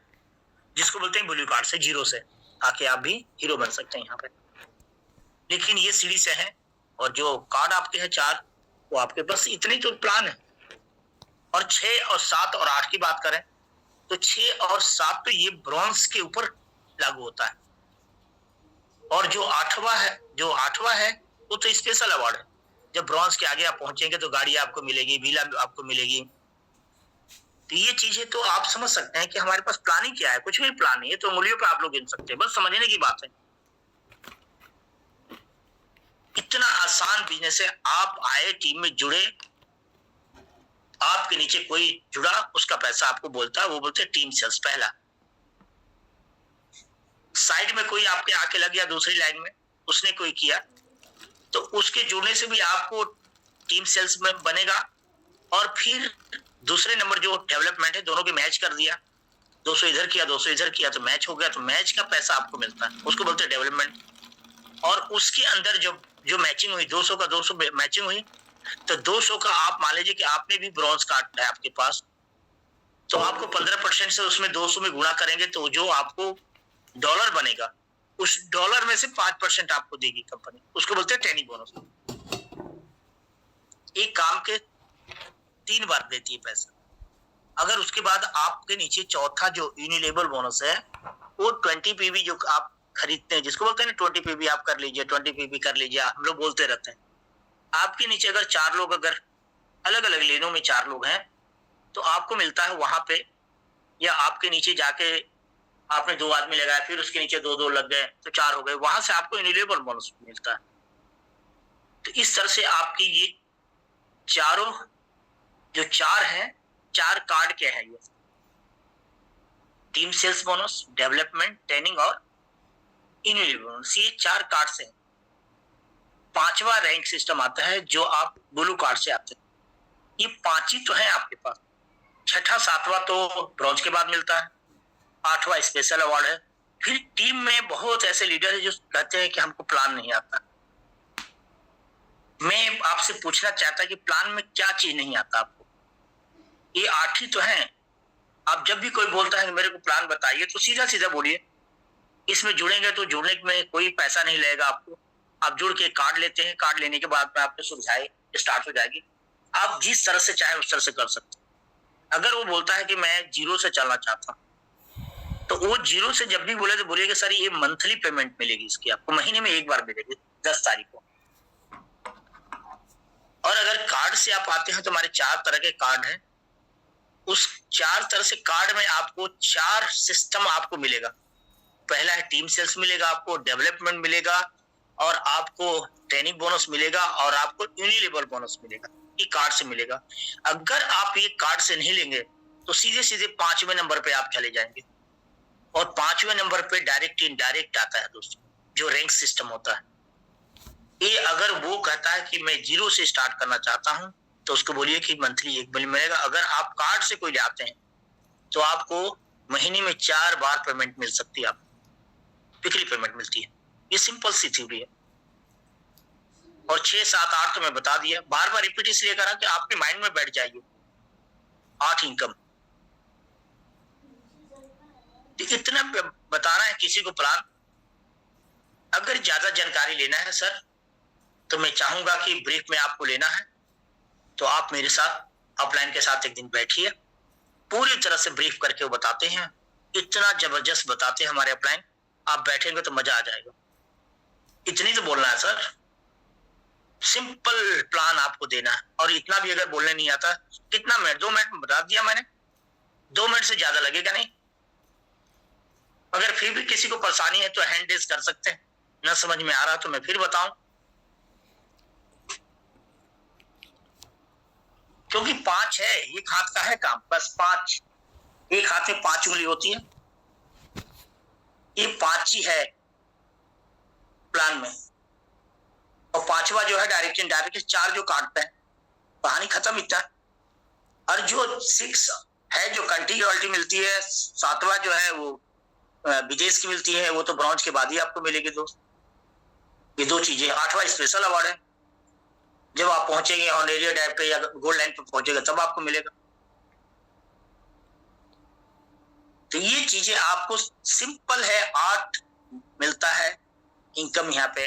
जिसको बोलते हैं ब्लू कार्ड से, 0 से आके आप भी हीरो बन सकते हैं यहाँ पे। लेकिन ये सीढ़ी से है, और जो कार्ड आपके हैं 4 वो आपके बस इतने तो प्लान है। और 6 और 7 और 8 की बात करें तो 6 और 7 तो ये ब्रॉन्ज के ऊपर लागू होता है, और जो 8वां है वो तो स्पेशल अवार्ड है। जब ब्रॉन्ज के आगे आप पहुंचेंगे तो गाड़ी आपको मिलेगी, विला आपको मिलेगी। तो ये चीजें तो आप समझ सकते हैं कि हमारे पास प्लानिंग क्या है, कुछ भी प्लान नहीं है, तो उंगलियों पे आप लोग गिन सकते हैं, बस समझने की बात है। इतना आसान बिजनेस है। आप आए, टीम में जुड़े, आपके नीचे कोई जुड़ा, उसका पैसा आपको बोलता है, वो बोलते हैं टीम सेल्स। पहला साइड में कोई आपके आके लग गया दूसरी लाइन में, उसने कोई किया तो उसके जुड़ने से भी आपको टीम सेल्स में बनेगा। और फिर दूसरे नंबर जो डेवलपमेंट है, दोनों के मैच कर दिया, 200 इधर किया 200 इधर किया तो मैच हो गया, तो मैच का पैसा आपको मिलता है, उसको बोलते हैं डेवलपमेंट। और उसके अंदर जो मैचिंग हुई 200 का 200 मैचिंग हुई, तो 200 का आप मान लीजिए कि आपने भी ब्रॉन्ज कार्ड है आपके पास, तो आपको 15% से उसमें 200 में गुणा करेंगे तो जो आपको डॉलर बनेगा उस डॉलर में से 5% आपको देगी कंपनी, उसको बोलते हैं ट्रेनिंग बोनस। एक काम के 3 बार देती है पैसा। अगर उसके बाद आपके नीचे चौथा जो यूनिलेबल बोनस है वो 20 पीवी जो आप खरीदते हैं, जिसको बोलते हैं ना 20 पीवी आप कर लीजिए, 20 पीवी कर लीजिए, हम लोग बोलते रहते हैं। आपके नीचे अगर 4 लोग, अगर अलग अलग लेनों में 4 लोग हैं तो आपको मिलता है वहां पे, या आपके नीचे जाके आपने 2 आदमी लगाया, फिर उसके नीचे 2-2 लग गए तो 4 हो गए, वहां से आपको यूनिलेबल बोनस मिलता है। तो इस तरह से आपकी ये चारों जो 4 हैं, 4 कार्ड के हैं, ये team sales bonus, development, training और यूनिलेबल बोनस, ये 4 कार्ड से। 5वां रैंक सिस्टम आता है जो आप ब्लू कार्ड से आते हैं। ये 5 ही तो है आपके पास, 6ठा 7वां तो ब्रॉन्ज के बाद मिलता है, 8वां स्पेशल अवार्ड है। फिर टीम में बहुत ऐसे लीडर है जो कहते हैं कि हमको प्लान नहीं आता। मैं आपसे पूछना चाहता कि प्लान में क्या चीज नहीं आता आपको? ये 8 ही तो है। आप जब भी कोई बोलता है कि मेरे को प्लान बताइए तो सीधा सीधा बोलिए, इसमें जुड़ेंगे तो जुड़ने में कोई पैसा नहीं लगेगा आपको। आप जुड़ के कार्ड लेते हैं, कार्ड लेने के बाद में आपको सुविधाएं स्टार्ट हो जाएगी, आप जिस तरह से चाहे उस तरह से कर सकते हैं। अगर वो बोलता है कि मैं 0 से चलना चाहता हूँ तो वो 0 से जब भी बोले तो बोलिए कि सर ये मंथली पेमेंट मिलेगी, इसकी आपको महीने में एक बार मिलेगी 10 तारीख को। और अगर कार्ड से आप आते हैं तो हमारे 4 तरह के कार्ड हैं, उस 4 तरह से कार्ड में आपको 4 सिस्टम आपको मिलेगा। पहला है टीम सेल्स मिलेगा, आपको डेवलपमेंट मिलेगा, और आपको ट्रेनिंग बोनस मिलेगा, और आपको यूनिलेबल बोनस मिलेगा। ये कार्ड से मिलेगा। अगर आप ये कार्ड से नहीं लेंगे तो सीधे सीधे 5वें नंबर पे आप चले जाएंगे, और 5वें नंबर पे डायरेक्ट इनडायरेक्ट आता है दोस्तों, जो रैंक सिस्टम होता है। ये अगर वो कहता है कि मैं 0 से स्टार्ट करना चाहता हूं तो उसको बोलिए कि मंथली 1 बिल मिलेगा। अगर आप कार्ड से कोई जाते हैं तो आपको महीने में 4 बार पेमेंट मिल सकती है, आपको वीकली पेमेंट मिलती है। ये सिंपल सी थ्योरी है। और 6, 7, 8 तो मैं बता दिया, बार बार रिपीट इसलिए करा कि आपके माइंड में बैठ जाएगी। 8 इनकम। इतना बताना है किसी को प्लान। अगर ज्यादा जानकारी लेना है सर तो मैं चाहूंगा कि ब्रीफ में आपको लेना है तो आप मेरे साथ अपलाइन के साथ एक दिन बैठिए, पूरी तरह से ब्रीफ करके वो बताते हैं, इतना जबरदस्त बताते हैं हमारे अपलाइन, आप बैठेंगे तो मजा आ जाएगा। इतनी तो बोलना है सर, सिंपल प्लान आपको देना है। और इतना भी अगर बोलने नहीं आता, कितना मिनट, 2 मिनट में बता दिया मैंने, 2 मिनट से ज्यादा लगेगा नहीं। अगर फिर भी किसी को परेशानी है तो हैंड रेज कर सकते हैं, न समझ में आ रहा तो मैं फिर बताऊं, क्योंकि 5 है, एक हाथ का है काम, बस 5, एक हाथ में 5 उंगली होती है, ये 5 ही है प्लान में। और 5वां जो है डायरेक्ट इनडायरेक्ट, 4 जो काटते हैं, कहानी खत्म इतना। और जो 6 है जो कंटिन्यूटी मिलती है, 7वां जो है वो विदेश की मिलती है, वो तो ब्रॉन्ज के बाद ही आपको मिलेगी दोस्त। ये 2 चीजें। 8वां स्पेशल अवार्ड है, जब आप पहुंचेंगे ऑनरेरियर डाइव पे या गोल्ड लाइन पे पहुंचेगा तब आपको मिलेगा। तो ये चीजें आपको सिंपल है, 8 मिलता है इनकम यहाँ पे।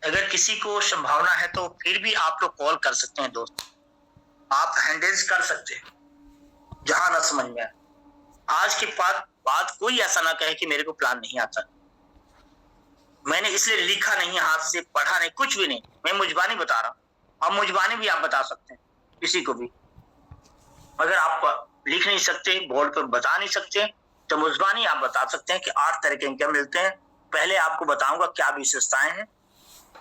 अगर किसी को संभावना है तो फिर भी आप लोग कॉल कर सकते हैं दोस्त, आप हैंडल्स कर सकते हैं जहां ना समझ में आए। आज के बाद कोई ऐसा ना कहे कि मेरे को प्लान नहीं आता। मैंने इसलिए लिखा नहीं, हाथ से पढ़ा नहीं, कुछ भी नहीं, मैं मुजबानी बता रहा हूं। अब मुजबानी भी आप बता सकते हैं किसी को भी। अगर आप लिख नहीं सकते, बोर्ड पर बता नहीं सकते, तो मुजबानी आप बता सकते हैं कि 8 तरह के इनकम मिलते हैं। पहले आपको बताऊंगा क्या विशेषताएं हैं,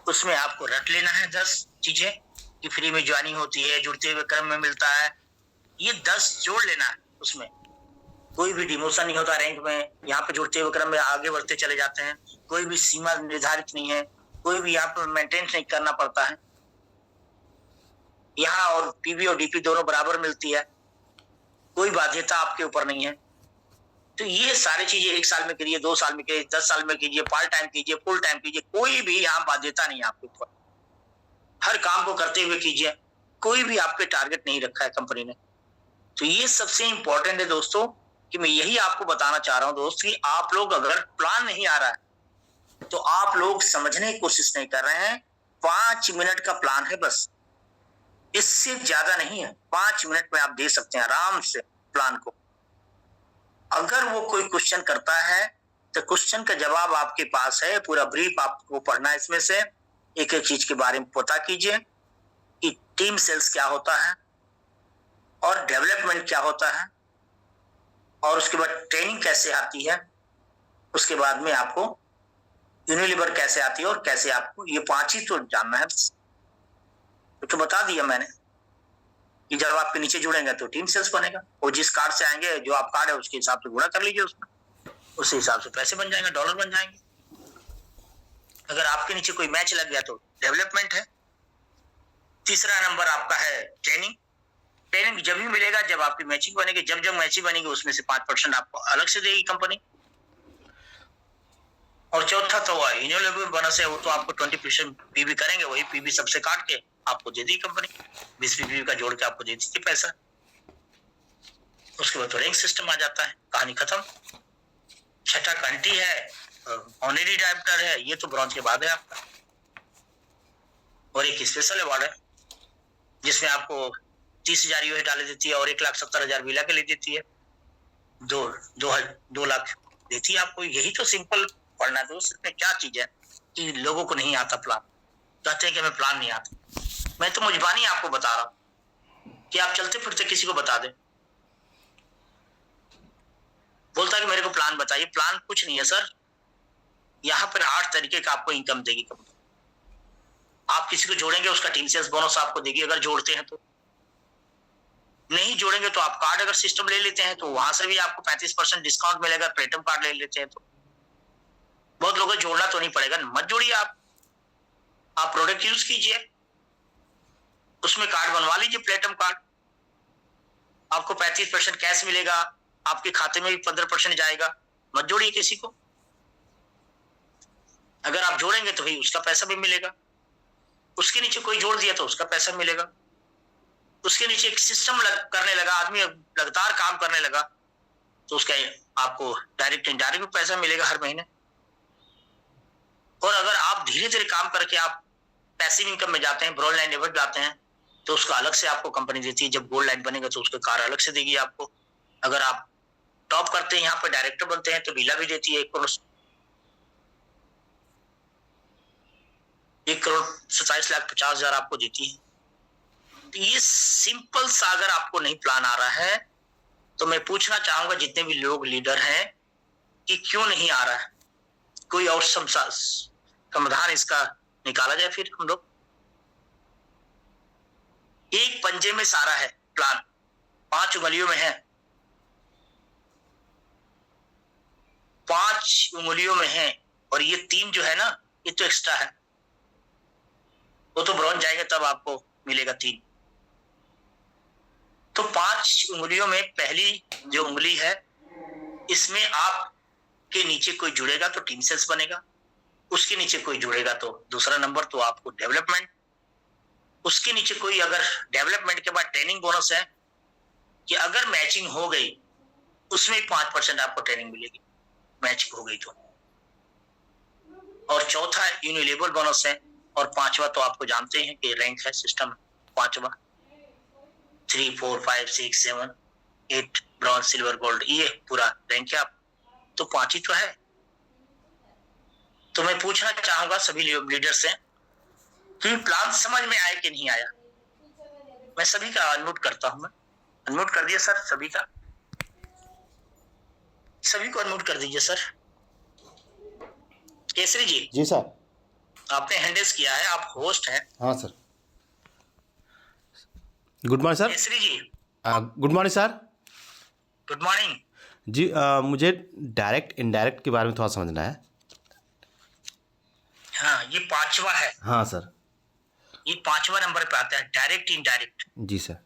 उसमें आपको रट लेना है 10 चीजें कि फ्री में ज्वाइनिंग होती है, जुड़ते हुए क्रम में मिलता है, ये 10 जोड़ लेना है। उसमें कोई भी डिमोशन नहीं होता रैंक में, यहाँ पे जुड़ते हुए क्रम में आगे बढ़ते चले जाते हैं, कोई भी सीमा निर्धारित नहीं है, कोई भी यहाँ पर मेंटेन नहीं करना पड़ता है। यहाँ और पीबी और डीपी दोनों बराबर मिलती है, कोई बाध्यता आपके ऊपर नहीं है। तो ये सारी चीजें 1 साल में करिए, 2 साल में करिए, 10 साल में कीजिए, पार्ट टाइम कीजिए, फुल टाइम कीजिए, कोई भी यहाँ बाध्यता नहीं है आपके ऊपर। हर काम को करते हुए कीजिए, कोई भी आपके टारगेट नहीं रखा है कंपनी ने। तो ये सबसे इंपॉर्टेंट है दोस्तों, कि मैं यही आपको बताना चाह रहा हूं दोस्त, कि आप लोग अगर प्लान नहीं आ रहा है तो आप लोग समझने की कोशिश नहीं कर रहे हैं। 5 मिनट का प्लान है बस, इससे ज्यादा नहीं है। 5 मिनट में आप दे सकते हैं आराम से प्लान को। अगर वो कोई क्वेश्चन करता है तो क्वेश्चन का जवाब आपके पास है, पूरा ब्रीफ आपको पढ़ना है, इसमें से एक एक चीज के बारे में पता कीजिए कि टीम सेल्स क्या होता है और डेवलपमेंट क्या होता है, और उसके बाद ट्रेनिंग कैसे आती है, उसके बाद में आपको यूनिलीवर कैसे आती है, और कैसे आपको ये 5 ही तो जानना है। तो बता दिया मैंने कि जब आपके नीचे जुड़ेंगे तो टीम सेल्स बनेगा, और जिस कार्ड से आएंगे, जो आप कार्ड है उसके हिसाब से गुणा कर लीजिए उसमें, उस हिसाब से पैसे बन जाएंगे, डॉलर बन जाएंगे। अगर आपके नीचे कोई मैच लग गया तो डेवलपमेंट है। तीसरा नंबर आपका है ट्रेनिंग। ट्रेनिंग जब भी मिलेगा जब आपकी मैचिंग बनेगी, जब जब मैचिंग बनेगी उसमें से 5% आपको अलग से देगी कंपनी। और चौथा तो हुआ यूनिलीवर बोनस है, वो तो आपको 20% पीबी करेंगे, वही पीबी सबसे काट के आपको दे दी कंपनी, 20 पीबी का जोड़ के आपको दे दी पैसा। उसके बाद तो रैंक सिस्टम आ जाता है, कहानी खत्म। 6ठा कंट्री है, ऑनरी डायरेक्टर है, ये तो ब्रॉन्ज के बाद है आपका। और एक स्पेशल अवार्ड है जिसमें आपको 30,000 यूएस डाले देती है और 1,70,000 विला के ले देती है, 2 लाख देती है आपको। यही तो सिंपल पढ़ना है। उसमें क्या चीज है कि लोगों को नहीं आता प्लान, कहते हैं कि हमें प्लान नहीं आता। मैं तो मुजबानी आपको बता रहा हूं कि आप चलते फिरते किसी को बता दें, बोलता है कि मेरे को प्लान बताइए। प्लान कुछ नहीं है सर, यहाँ पर 8 तरीके का आपको इनकम देगी कंपनी। आप किसी को जोड़ेंगे उसका टीम सेल्स बोनस आपको देगी, अगर जोड़ते हैं तो। नहीं जोड़ेंगे तो आप कार्ड अगर सिस्टम ले लेते हैं तो वहां से भी आपको 35% डिस्काउंट मिलेगा, प्लेटिनम कार्ड ले लेते हैं तो। बहुत लोगों को जोड़ना तो नहीं पड़ेगा, मत जोड़िए आप प्रोडक्ट यूज कीजिए, उसमें कार्ड बनवा लीजिए, प्लेटिनम कार्ड। आपको 35% कैश मिलेगा, आपके खाते में भी 15% जाएगा। मत जोड़िए किसी को, अगर आप जोड़ेंगे तो भाई उसका पैसा भी मिलेगा, उसके नीचे कोई जोड़ दिया तो उसका पैसा मिलेगा। उसके नीचे एक सिस्टम करने लगा, आदमी लगातार काम करने लगा, तो उसका आपको डायरेक्ट इनडायरेक्ट भी पैसा मिलेगा हर महीने। और अगर आप धीरे धीरे काम करके आप पैसिव इनकम में जाते हैं, ब्रॉड लाइन लेवल जाते हैं, तो उसका अलग से आपको कंपनी देती है। जब गोल्ड लाइन बनेगा तो उसका कार अलग से देगी आपको। अगर आप टॉप करते हैं, यहाँ पर डायरेक्टर बनते हैं, तो बीला भी देती है 1,27,50,000 आपको देती है। तो ये सिंपल सा अगर आपको नहीं प्लान आ रहा है, तो मैं पूछना चाहूंगा जितने भी लोग लीडर हैं कि क्यों नहीं आ रहा है, कोई और समाधान इसका निकाला जाए। फिर हम लोग एक पंजे में सारा है प्लान, 5 उंगलियों में है, 5 उंगलियों में है, और ये 3 जो है ना, ये तो एक्स्ट्रा है, वो तो ब्रॉन्ज जाएगा तब आपको मिलेगा 3। तो 5 उंगलियों में पहली जो उंगली है, इसमें आप के नीचे कोई जुड़ेगा तो टीम सेल्स बनेगा, उसके नीचे कोई जुड़ेगा तो दूसरा नंबर तो आपको डेवलपमेंट, उसके नीचे कोई अगर डेवलपमेंट के बाद ट्रेनिंग बोनस है कि अगर मैचिंग हो गई उसमें 5% आपको ट्रेनिंग मिलेगी, मैचिंग हो गई तो। और चौथा यूनिलेबल बोनस है, और 5वां तो आपको जानते हैं कि रैंक है, सिस्टम 5वां 3, 4, 5, 6, 7, 8 ब्रॉन्ज सिल्वर गोल्ड, ये पूरा रैंक है। आप तो 5 ही तो है। तो मैं पूछना चाहूंगा सभी लीडर से कि प्लान समझ में आया कि नहीं आया। मैं सभी का अनम्यूट करता हूं, मैं अनम्यूट कर दिया सर, सभी का, सभी को अनम्यूट कर दीजिए सर। केसरी जी। जी सर। आपने हैंड रेज किया है, आप होस्ट हैं। हाँ sir. Good morning sir. Kesari ji. Good morning sir. Good morning जी। मुझे डायरेक्ट इनडायरेक्ट के बारे में थोड़ा समझना है। हाँ, ये 5वां है। हाँ सर। ये 5वां नंबर पे आता है, डायरेक्ट इनडायरेक्ट। जी सर।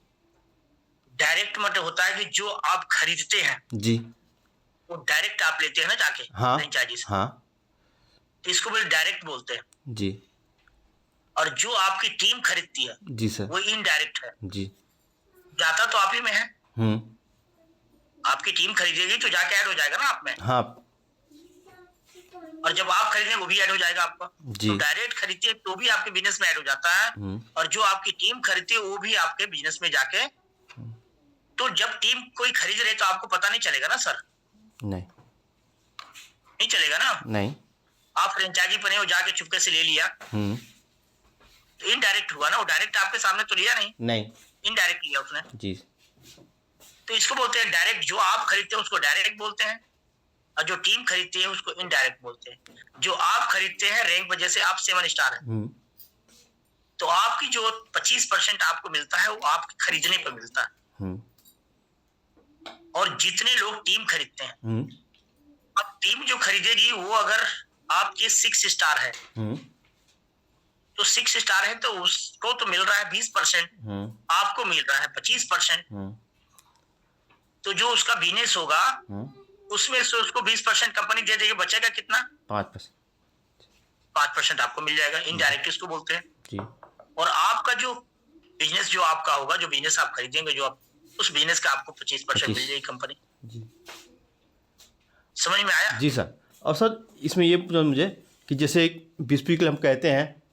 डायरेक्ट मतलब होता है कि जो आप खरीदते हैं जी। वो डायरेक्ट आप लेते हैं ना जाके, हाँ फ्रेंचाइजी। हाँ। तो इसको भी डायरेक्ट बोलते हैं। जी। और जो आपकी टीम खरीदती है जी सर। वो इनडायरेक्ट है। जी। जाता तो आप ही में है, आपकी टीम खरीदेगी तो जाके ऐड हो जाएगा ना आप में। हाँ। और जब आप खरीदेंगे वो भी ऐड हो जाएगा आपका। जी। तो डायरेक्ट खरीदते हैं तो भी आपके बिजनेस में ऐड हो जाता है, और जो आपकी टीम खरीदती है वो भी आपके बिजनेस में जाके। तो जब टीम कोई खरीद रहे तो आपको पता नहीं चलेगा ना सर। नहीं चलेगा ना। नहीं। आप फ्रेंचाइजी बने हो, जाके चुपके से ले लिया तो इनडायरेक्ट हुआ ना, वो डायरेक्ट आपके सामने तो लिया नहीं, इनडायरेक्ट लिया उसने। जी। तो इसको बोलते हैं डायरेक्ट। जो आप खरीदते हैं उसको डायरेक्ट बोलते हैं, और जो टीम खरीदती है उसको इनडायरेक्ट बोलते हैं। जो आप खरीदते हैं रैंक वजह से आप 7 स्टार है, तो आपकी जो 25% आपको मिलता है वो आपके खरीदने पर मिलता है। और जितने लोग टीम खरीदते हैं, अब टीम जो खरीदेगी वो अगर आपके 6 स्टार है, तो 6 स्टार है तो उसको तो मिल रहा है 20%, आपको मिल रहा है 25%। तो जो उसका बिजनेस होगा उसमें से उसको 20% कंपनी दे देगी, बचेगा कितना? 5% आपको मिल जाएगा। इनडायरेक्ट इसको बोलते हैं जी। और आपका जो बिजनेस जो आपका होगा, जो बिजनेस आप खरीदेंगे, जो आप उस बिजनेस का आपको 25% मिल जाएगी कंपनी। जी। समझ में आया? जी सर। और सर इसमें ये पूछना मुझे कि जैसे 20 PV हम कहते हैं,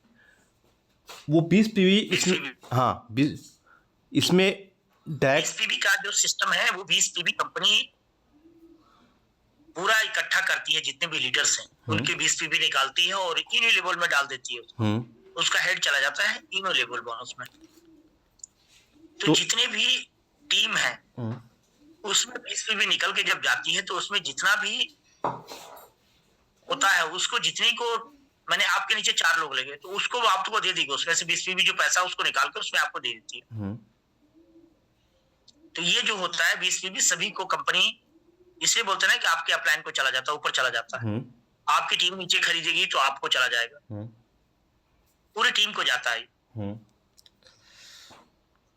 वो 20 PV इसमें, हाँ, इसमें डायरेक्ट 20 PV का जो सिस्टम है वो 20 PV कंपनी पूरा इकट्ठा करती है। जितने भी लीडर्स हैं उनके 20 PV निकालती है और इनो लेवल में डाल देती है। उसका हेड चला जाता है इनो लेवल बोनस में। तो जितने भी टीम है उसमें 20 PV निकल के जब जाती है तो उसमें जितना भी होता है उसको, जितने को मैंने आपके नीचे 4 लोग लगे तो उसको आपको दे देगी, उसमें से 20 PV जो पैसा उसको निकाल कर उसमें आपको दे देती है। तो ये जो होता है 20 PV सभी को कंपनी इसलिए बोलते हैं ना कि आपके अपलाइन को चला जाता है, ऊपर चला जाता है। आपकी टीम नीचे खरीदेगी तो आपको चला जाएगा, पूरी टीम को जाता है।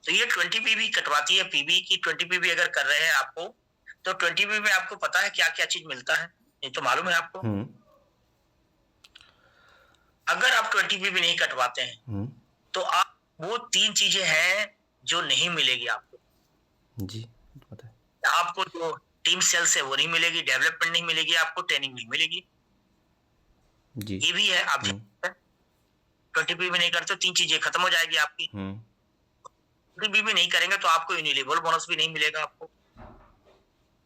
तो ये 20 PV कटवाती है। PV की 20 PV अगर कर रहे हैं आपको, तो 20 PV में आपको पता है क्या क्या चीज मिलता है, ये तो मालूम है आपको। अगर आप 20 PV नहीं कटवाते हैं तो आप वो 3 चीजें हैं जो नहीं मिलेगी आपको। जी बताएं। आपको जो टीम सेल्स है वो नहीं मिलेगी, डेवलपमेंट नहीं मिलेगी, आपको ट्रेनिंग नहीं मिलेगी। जी। ये भी है। आप 20 भी नहीं करते 3 चीजें खत्म हो जाएगी आपकी। 20 भी नहीं करेंगे तो आपको यूनिलेबल बोनस भी नहीं मिलेगा आपको।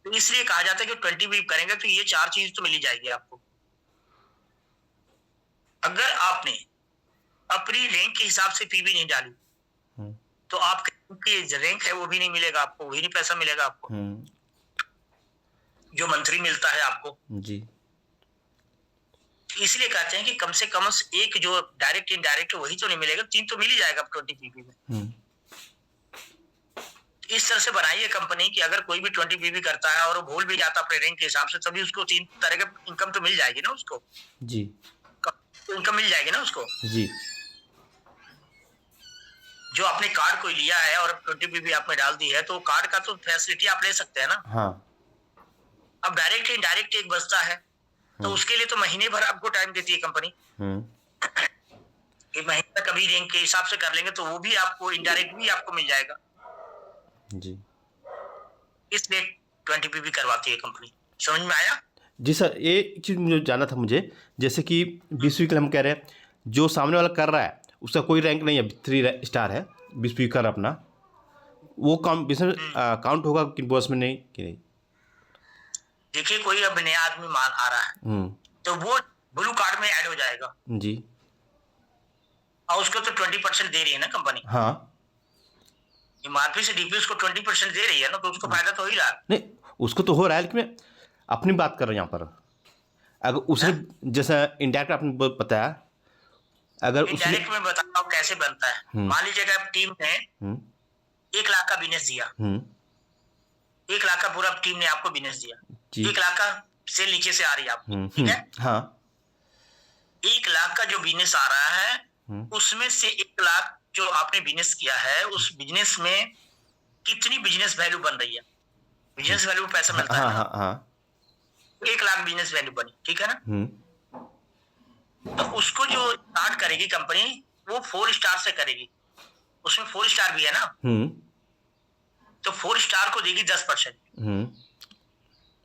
तो इसलिए कहा जाता है कि 20 भी करेंगे तो ये 4 चीज तो मिल ही जाएगी आपको। अगर आपने अपनी रैंक के हिसाब से पीवी नहीं डाली तो आपकी रैंक है वो भी नहीं मिलेगा आपको, वही नहीं पैसा मिलेगा आपको जो मंथली मिलता है आपको। जी। इसलिए कहते हैं कि कम से कम एक जो डायरेक्ट इनडायरेक्ट वही तो नहीं मिलेगा, 3 तो मिल ही जाएगा 20 पीवी में। इस तरह से बनाइए कंपनी कि अगर कोई भी 20 पीवी करता है और वो भूल भी जाता अपने रैंक के हिसाब से, तभी उसको 3 तरह का इनकम तो मिल जाएगी ना उसको। जी। इनकम मिल जाएगी ना उसको। जी। जो आपने कार्ड कोई लिया है और 20 पीवी आपने डाल दी है तो कार्ड का तो फैसिलिटी आप ले सकते हैं ना। हाँ। अब डायरेक्ट इनडायरेक्ट एक बचता है तो उसके लिए तो महीने भर आपको टाइम देती है कंपनी। कि महीने कभी रैंक के हिसाब से कर लेंगे तो वो भी आपको इनडायरेक्ट भी आपको मिल जाएगा। जी। इसलिए 20 पीवी करवाती है कंपनी। समझ में आया? जी सर, ये एक चीज़ मुझे जानना था मुझे, जैसे कि 20 वीक हम कह रहे हैं, जो सामने वाला कर रहा है उसका कोई रैंक नहीं है, 3 स्टार है, 20 वीक कर अपना, वो काउंट होगा कि बोनस में नहीं कि नहीं? देखिए कोई अब नया आदमी मान आ रहा है तो वो ब्लू कार्ड में ऐड हो जाएगा जी। और उसको तो 20% दे रही है ना कंपनी। हाँ। एमआरपी से डीपी उसको 20% दे रही है ना, तो उसको फायदा तो हो ही रहा है। नहीं, उसको तो हो रहा है, लेकिन मैं अपनी बात कर रहा हूँ यहाँ पर। अगर उसने जैसा इंडायरेक्ट आपने बताया, अगर उसने इनडायरेक्ट में बताता हूँ कैसे बनता है। मान लीजिए आप टीम ने 1 लाख का बिजनेस दिया, 1 लाख का पूरा टीम ने आपको बिजनेस दिया, 1 लाख का सेल नीचे से आ रही है आपको, ठीक है। हाँ। 1 लाख का जो बिजनेस आ रहा है उसमें से 1 लाख जो आपने बिजनेस किया है उस बिजनेस में कितनी बिजनेस वैल्यू बन रही है। बिजनेस वैल्यू पैसा मिलता है ना। हाँ। 1 लाख बिजनेस वैल्यू बनी, ठीक है ना। तो उसको जो स्टार्ट करेगी कंपनी वो 4 स्टार से करेगी, उसमें 4 स्टार भी है ना। तो 4 स्टार को देगी 10%।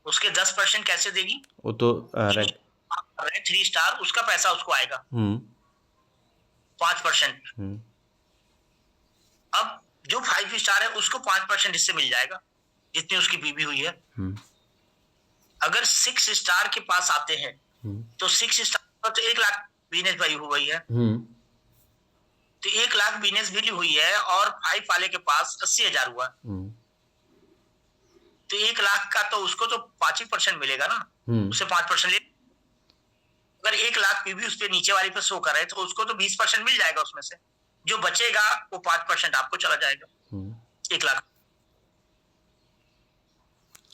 उसके 10% कैसे देगी? वो तो 3 स्टार उसका पैसा उसको आएगा 5%। अब जो 5 स्टार है उसको 5% इससे मिल जाएगा जितनी उसकी पीवी हुई है। अगर 6 स्टार के पास आते हैं तो 6 स्टार तो 1 लाख बिजनेस वैल्यू हो गई है। तो 1 लाख बिजनेस वैल्यू हुई है और 5 वाले के पास 80,000 हुआ। तो 1 लाख का तो उसको तो 5% मिलेगा ना, उसे 5% ले। अगर 1 लाख पीवी उस पे नीचे वाली पे शो कर रहे तो उसको तो 20% मिल जाएगा, उसमें से जो बचेगा वो 5% आपको चला जाएगा 1 लाख।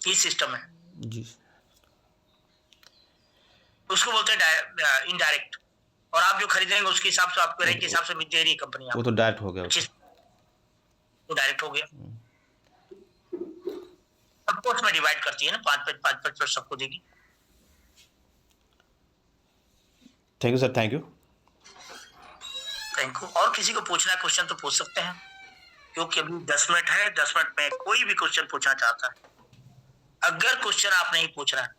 ये सिस्टम है जी। उसको बोलते हैं इनडायरेक्ट। और आप जो खरीदेंगे उसके हिसाब से आपको रैंक के हिसाब से मिल दे रही है कंपनी। वो तो डायरेक्ट हो गया, वो डायरेक्ट हो गया। सबको उसमें डिवाइड करती है ना, 5% सबको देगी। Thank you sir, thank you. Thank you. और किसी को पूछना है क्वेश्चन तो पूछ सकते हैं, क्योंकि अभी 10 मिनट है। 10 मिनट में कोई भी क्वेश्चन पूछना चाहता है। अगर क्वेश्चन आप नहीं पूछ रहे हैं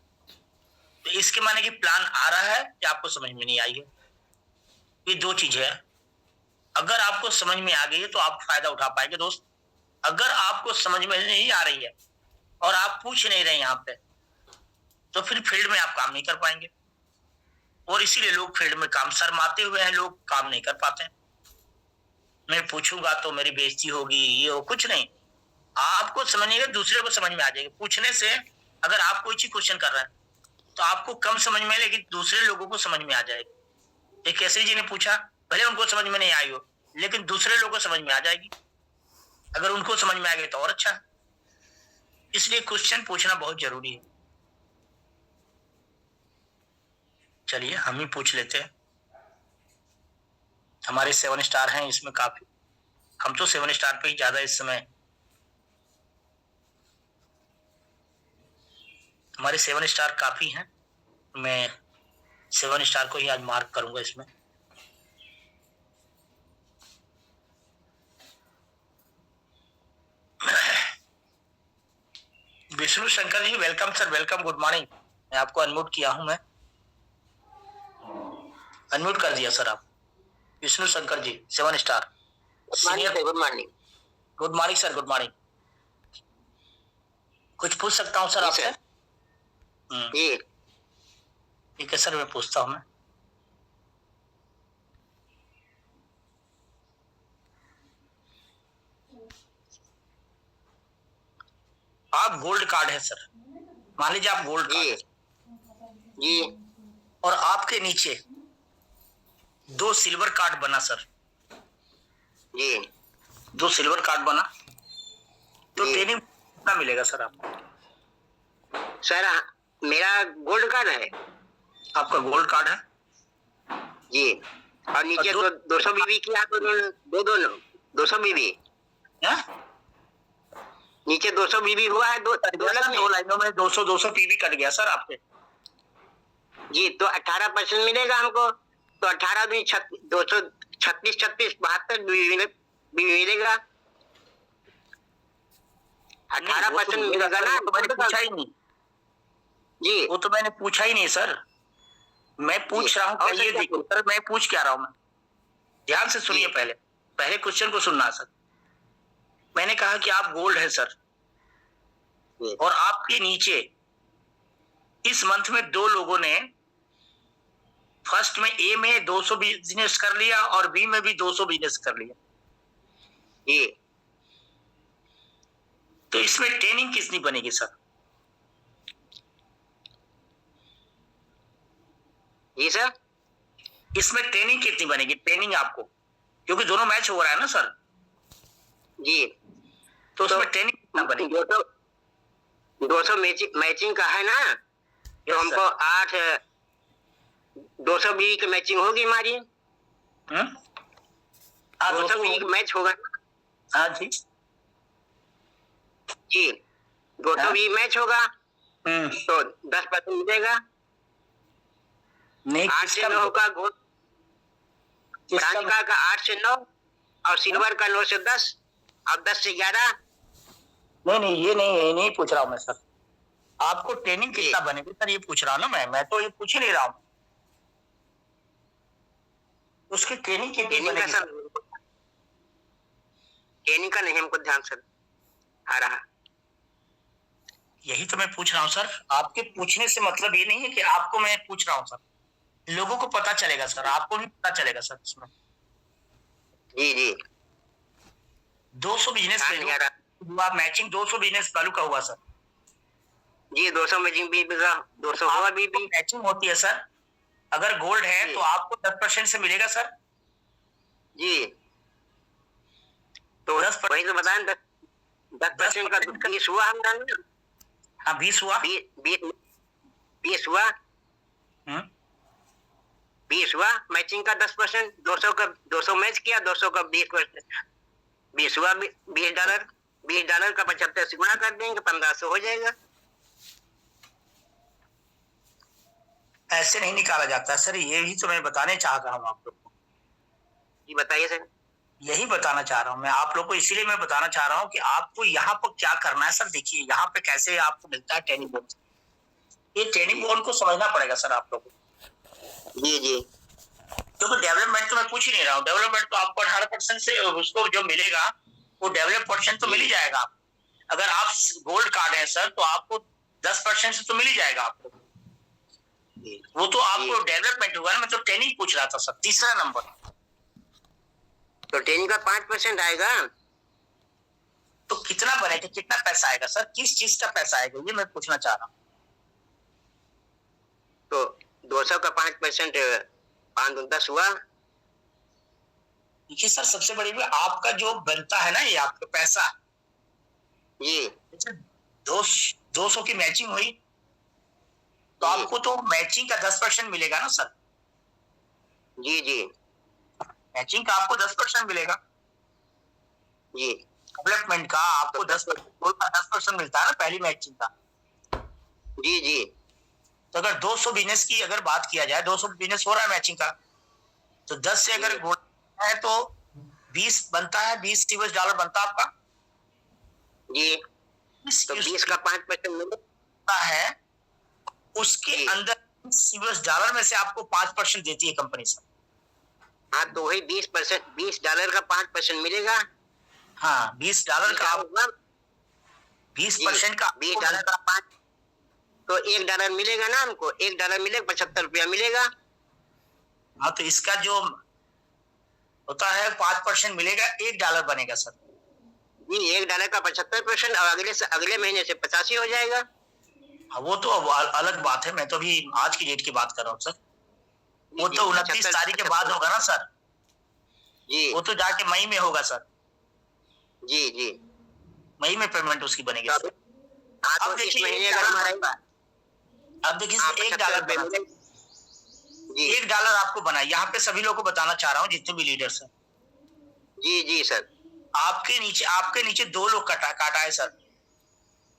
तो इसके माने कि प्लान आ रहा है या आपको समझ में नहीं आई है। ये 2 चीजें है। अगर आपको समझ में आ गई है तो आप फायदा उठा पाएंगे दोस्त। अगर आपको समझ में नहीं आ रही है और आप पूछ नहीं रहे यहाँ पे तो फिर फील्ड में आप काम नहीं कर पाएंगे। और इसीलिए लोग फील्ड में काम शर्माते हुए हैं, लोग काम नहीं कर पाते हैं। मैं पूछूंगा तो मेरी बेइज्जती होगी, ये हो, कुछ नहीं। आपको समझने का दूसरे को समझ में आ जाएगी। पूछने से अगर आप कोई चीज क्वेश्चन कर रहे हैं तो आपको कम समझ में, लेकिन दूसरे लोगों को समझ में आ जाएगी। एक केसरी जी ने पूछा, भले उनको समझ में नहीं आई हो लेकिन दूसरे लोगों को समझ में आ जाएगी। अगर उनको समझ में आ गई तो और अच्छा है। इसलिए क्वेश्चन पूछना बहुत जरूरी है। चलिए हम ही पूछ लेते हैं। हमारे 7 स्टार हैं इसमें काफी। हम तो 7 स्टार पे ही ज्यादा इस समय, हमारे 7 स्टार काफी हैं। मैं 7 स्टार को ही आज मार्क करूंगा इसमें। Vishnu Shankar ji, welcome sir, welcome, good morning. मैं आपको अनम्यूट किया हूं, मैं अनम्यूट कर दिया सर आप। विष्णु शंकर जी, 7 star senior. Good morning. Good morning sir, good morning. कुछ पूछ सकता हूँ सर आपसे? जी ठीक है सर, मैं पूछता हूँ। मैं आप गोल्ड कार्ड है सर, मान लीजिए आप गोल्ड कार्ड है जी और आपके नीचे 2 सिल्वर कार्ड बना सर, जी 2 सिल्वर कार्ड बना, तो जी। ट्रेनिंग कितना मिलेगा सर आपको? सर मेरा गोल्ड कार्ड है। आपका गोल्ड कार्ड है जी, और नीचे और 200 बीबी की आप दोनों 200 बीबी है? नीचे 200 बीबी हुआ है दो लाइनों में 200 पीवी कट गया सर आपके। जी, तो 18% मिलेगा हमको, तो 18 भी 236 36 72 बीबी मिलेगा। 18% मिलेगा ना? तो मैंने पूछा ही नहीं जी, वो तो मैंने पूछा ही नहीं सर। मैं पूछ रहा हूँ, ये देखिए सर, मैं पूछ क्या रहा हूँ। मैं ध्यान से सुनिए, पहले क्वेश्चन को सुनना सर। मैंने कहा कि आप गोल्ड है सर, और आपके नीचे इस मंथ में 2 लोगों ने फर्स्ट में ए में 200 बिजनेस कर लिया और बी में भी 200 बिजनेस कर लिया। जी, तो इसमें ट्रेनिंग कितनी बनेगी सर? जी सर, इसमें ट्रेनिंग कितनी बनेगी, ट्रेनिंग आपको, क्योंकि दोनों मैच हो रहा है ना सर। जी, तो उसमें ट्रेनिंग कितना बनेगी? 200 मैचिंग का है ना, तो हमको 8 200 बीवी की मैचिंग होगी हमारी। 200 बीवी का मैच होगा। हाँ जी जी, 200 बीवी मैच होगा तो 10% मिलेगा। नहीं, 8 से 9 का गोल्ड, ब्रांज का 8 से 9 और सिल्वर का 9 से 10 और 10 से 11। नहीं, ये नहीं पूछ रहा हूँ मैं सर। आपको ट्रेनिंग कितना बनेगी सर, ये पूछ रहा हूँ ना मैं तो ये पूछ ही नहीं रहा हूँ। उसकी ट्रेनिंग कितनी बनेगी सर? ट्रेनिंग का नहीं हमको ध्यान सर आ रहा। यही तो मैं पूछ रहा हूँ सर। आपके पूछने से मतलब ये नहीं है कि आपको मैं पूछ रहा हूँ सर, लोगों को पता चलेगा सर, आपको भी पता चलेगा सर। इसमें जी जी 200 बिजनेस हुआ, मैचिंग 200 बिजनेस वैल्यू का हुआ सर। जी, 200 मैचिंग भी 200 हुआ भी मैचिंग होती है सर। अगर गोल्ड है तो आपको 10% से मिलेगा सर। जी, तो 10% वही तो बताएं, 10% का 20 हुआ हमारा ना। हाँ, 20 हुआ, 20 हुआ, 20 हुआ मैचिंग का 10%। 200 का 200 मैच किया, 200 का 20%, 20 हुआ। $20 का 75 से गुणा कर देंगे, 1500 हो जाएगा। ऐसे नहीं निकाला जाता सर। यही तो मैं बताने चाह रहा हूँ आप लोग को। जी बताइए सर। यही बताना चाह रहा हूँ मैं आप लोग को, इसीलिए मैं बताना चाह रहा हूँ कि आपको यहाँ पर क्या करना है सर। देखिए यहाँ पे कैसे आपको मिलता है ट्रेनिंग बोन। ये ट्रेनिंग बोन को समझना पड़ेगा सर आप लोग को। जी जी, क्योंकि डेवलपमेंट तो मैं पूछ ही नहीं रहा हूँ। डेवलपमेंट तो आपको 18% से उसको जो मिलेगा वो डेवलप% तो मिल ही जाएगा। अगर आप गोल्ड कार्ड है सर तो आपको 10% से तो मिल ही जाएगा आपको। वो तो आपको डेवलपमेंट होगा ना। मैं तो ट्रेनिंग पूछ रहा था सर, तीसरा नंबर। तो ट्रेनिंग का 5% आएगा। तो कितना बनेगा, कितना पैसा आएगा सर, किस चीज का पैसा आएगा, ये मैं पूछना चाह रहा हूँ। तो 200 का 5% 5×10 हुआ। देखिए सर, सबसे बड़ी बात आपका जो बनता है ना, ये आपका पैसा जी, 200 की मैचिंग हुई तो आपको तो मैचिंग का 10% मिलेगा ना सर। जी जी मैचिंग का आपको 10% मिलेगा। जी, डेवलपमेंट का आपको 10% मिलता है ना पहली मैचिंग का। जी जी, तो अगर 200 बिजनेस की अगर बात किया जाए, 200 बिजनेस हो रहा है मैचिंग का, तो 10 से अगर गोल्ड है तो 20 बनता है, $20 बनता है आपका। जी, इस तो 20 का 5% मिलेगा। है उसके जी। अंदर $20 में से आपको 5% देती है कंपनी सर। हाँ, तो वही $20 का 5% मिलेगा। हाँ, $20 का आप होगा 20% का आपको $20 का 5, तो $1 मिलेगा ना हमको, $1 मिलेगा, ₹75 मिलेगा। हाँ, तो इसका जो होता है 5% मिलेगा, $1 बनेगा सर। जी, $1 का 75% और अगले महीने से 85 हो जाएगा। हाँ, वो तो अब अलग बात है, मैं तो अभी आज की डेट की बात कर रहा हूँ सर। वो जी, तो 29 75 तारीख के बाद होगा ना सर, जी, वो तो जाके मई में होगा सर, जी, जी। मई में पेमेंट उसकी बनेगी तो सर। हाँ, अब तो इस देखिए महीने अगर हमारा अब देखिए हाँ, इसमें $1 ₹75 बना, मिलेगा। जी, $1 आपको बना। यहाँ पे सभी लोगों को बताना चाह रहा हूँ, जितने भी लीडर्स हैं, जी, जी सर। आपके नीचे 2 लोग काटा है सर,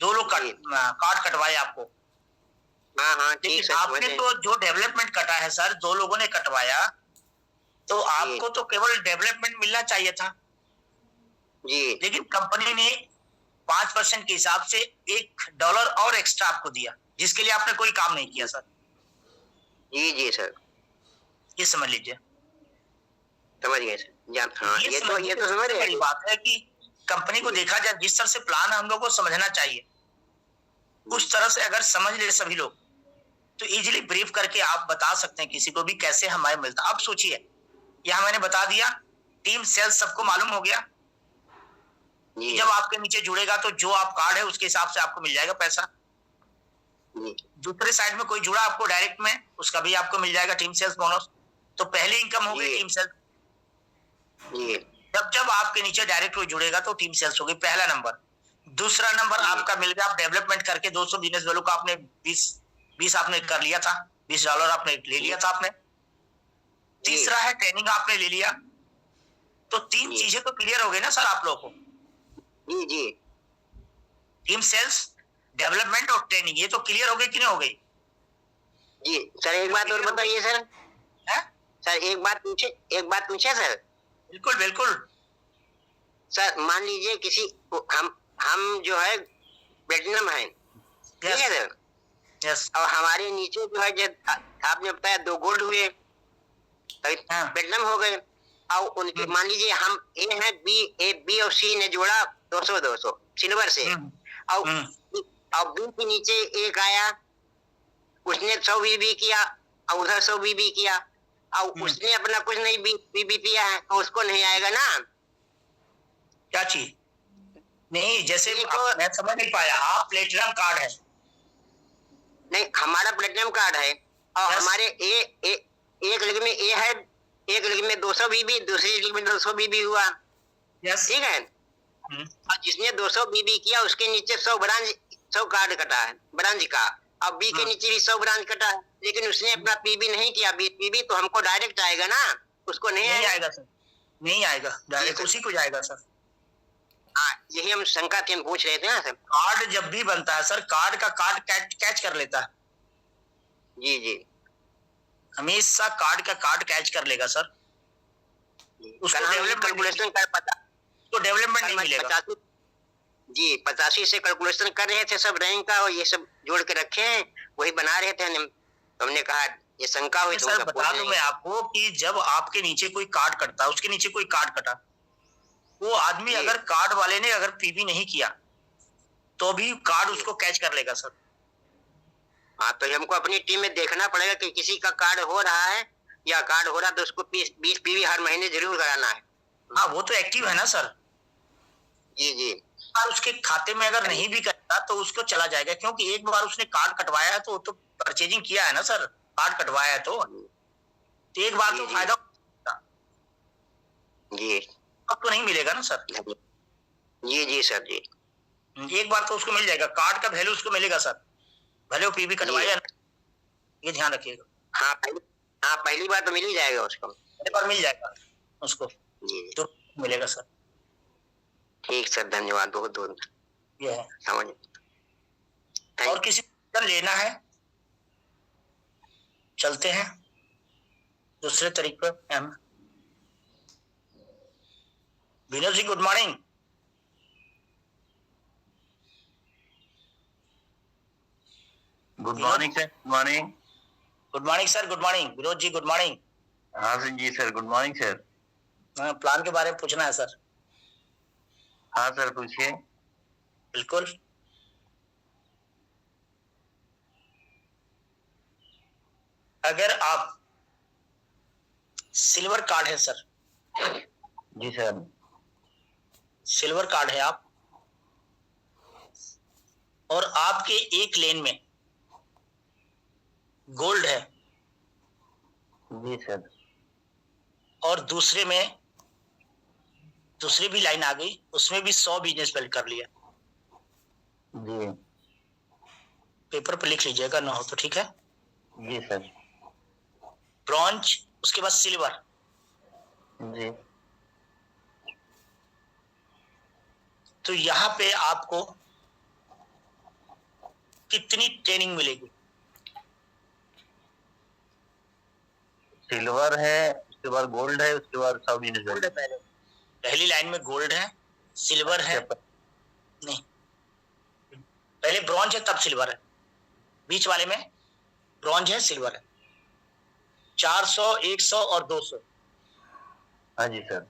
2 लोग जी। कार्ड कटवाए आपको। हाँ, हाँ, ठीक लेकिन सर, समझ आपने गए। तो जो डेवलपमेंट कटा है सर, 2 लोगों ने कटवाया, तो आपको तो केवल डेवलपमेंट मिलना चाहिए था, जी, लेकिन कंपनी ने 5% के हिसाब से $1 और एक्स्ट्रा आपको दिया, जिसके लिए आपने कोई काम नहीं किया सर। जी, जी सर, ये समझ लीजिए। समझ गए सर। हाँ, ये ये तो समझिए समझ सबसे रहे बड़ी बात है कि कंपनी को देखा जाए, जिस तरह से प्लान हम लोग को समझना चाहिए, उस तरह से अगर समझ ले सभी लोग, तो इजीली ब्रीफ करके आप बता सकते हैं किसी को भी कैसे हमारे मिलता। अब सोचिए, यहाँ मैंने बता दिया, टीम सेल्स सबको मालूम हो गया कि जी, जब आपके नीचे जुड़ेगा तो जो आप कार्ड है उसके हिसाब से आपको मिल जाएगा पैसा। जी, दूसरे साइड में कोई जुड़ा आपको डायरेक्ट में, उसका भी आपको मिल जाएगा टीम सेल्स बोनस। तो पहली इनकम हो गई जी। Team sales. जी, जब जब आपके नीचे डायरेक्ट कोई जुड़ेगा तो टीम सेल्स हो गई, पहला नंबर। दूसरा नंबर जी। आपका मिल गया, आप डेवलपमेंट करके 200 बिजनेस वैल्यू का आपने 20 आपने कर लिया था, $20 आपने ले लिया था आपने। तीसरा है ट्रेनिंग आपने ले लिया। तो 3 जी। चीजें तो क्लियर हो गई ना सर आप लोगों को, जी, जी, टीम सेल्स, डेवलपमेंट और ट्रेनिंग, ये तो क्लियर हो गई कि नहीं हो गई? जी। सर एक बात और बताइए सर। है? सर एक बात पूछे सर। बिल्कुल बिल्कुल। सर मान लीजिए किसी हम जो है प्लेटिनम है, ठीक है सर, यस। और हमारे नीचे जो है आपने बताया 2 गोल्ड हुए, हाँ। प्लेटिनम हो गए, और उनके मान लीजिए हम बी और सी ने जोड़ा 200 सिल्वर से, और बी के नीचे एक आया, उसने 100 बीबी किया और उधर 100 बीबी किया, और उसने अपना कुछ नहीं बीबी पिया है, तो उसको नहीं आएगा ना। क्या चीज? नहीं, जैसे देखो- मैं समझ नहीं पाया, आप प्लेटिनम कार्ड है। नहीं, हमारा प्लेटिनम कार्ड है, और Yes. हमारे एक लीग में ए है, एक लीग में 200 बीबी, दूसरी लीग में 200 बीबी हुआ, यस। ठीक है। और जिसने 200 बीबी किया उसके नीचे 100 कार्ड कटा है ब्रांच का, अब बी के नीचे भी 100 ब्रांच कटा है, लेकिन उसने अपना पीबी नहीं किया, पीबी तो हमको डायरेक्ट आएगा ना, उसको नहीं नहीं आएगा। आएगा सर, नहीं आएगा, डायरेक्ट सर। उसी को जाएगा सर। हाँ, यही हम शंका थी, हम पूछ रहे थे ना सर। कार्ड जब भी बनता है सर, कार्ड का कार्ड कैच कर लेता है, जी, जी, हमेशा कार्ड का कार्ड कैच कर लेगा सर। उसको डेवलपमेंट कैलकुलेशन कर पता तो डेवलपमेंट नहीं मिलेगा। 85 जी 85 से कैलकुलेशन कर रहे थे सब रैंक का, और ये सब जोड़ के रखे हैं, वही बना रहे थे हमने कहा ये शंका हुई तो सर उनका बता पूछ दूं लेंगे। मैं आपको कि जब आपके नीचे कोई कार्ड कटता है, उसके नीचे कोई कार्ड कटा, वो आदमी जी। अगर कार्ड वाले ने अगर पीबी नहीं किया तो भी कार्ड उसको कैच कर लेगा सर। हाँ, तो हमको अपनी टीम में देखना पड़ेगा कि किसी का कार्ड हो रहा है, या कार्ड हो रहा तो उसको 20 पीवी हर महीने जरूर कराना है। हाँ, वो तो एक्टिव है ना सर। जी, जी, और उसके खाते में अगर नहीं भी करता तो उसको चला जाएगा, क्योंकि एक बार उसने कार्ड कटवाया है तो वो तो परचेजिंग किया है ना सर, कार्ड कटवाया है तो एक बार तो जी, जी। फायदा जी, अब तो नहीं मिलेगा ना सर। जी, जी सर, जी, एक बार तो उसको मिल जाएगा, कार्ड का वैल्यू उसको मिलेगा सर, भले वो पीबी कटवाया ना, ये ध्यान रखिएगा। हाँ, पहली बार तो मिल ही जाएगा उसको। एक बार मिल जाएगा उसको, जी, तो मिलेगा सर। ठीक सर, धन्यवाद बहुत बहुत, ये है। समझ। और किसी को लेना है, चलते हैं दूसरे तरीके पर। हम Vinod ji, good morning. Good morning sir, good morning. Good morning sir, good morning Vinod ji, good morning. हाँ सर जी sir, good morning sir. Plan के बारे में पूछना है सर। हाँ सर, पूछिए। बिल्कुल। अगर आप सिल्वर कार्ड है सर, जी सर। सिल्वर कार्ड है आप, और आपके एक लेन में गोल्ड है जी सर। और दूसरे में दूसरी भी लाइन आ गई, उसमें भी 100 बिजनेस बिल्ड कर लिया। जी पेपर पर लिख लीजिएगा, ना हो तो ठीक है। जी सर। ब्रॉन्ज, उसके बाद सिल्वर, जी तो यहाँ पे आपको कितनी ट्रेनिंग मिलेगी? सिल्वर है, उसके बाद गोल्ड है, उसके बाद सब गोल्ड है पहले, पहली लाइन में गोल्ड है, सिल्वर है, नहीं पहले ब्रॉन्ज है तब सिल्वर है, बीच वाले में ब्रॉन्ज है सिल्वर है। 400, 100 और 200। हाँ जी सर।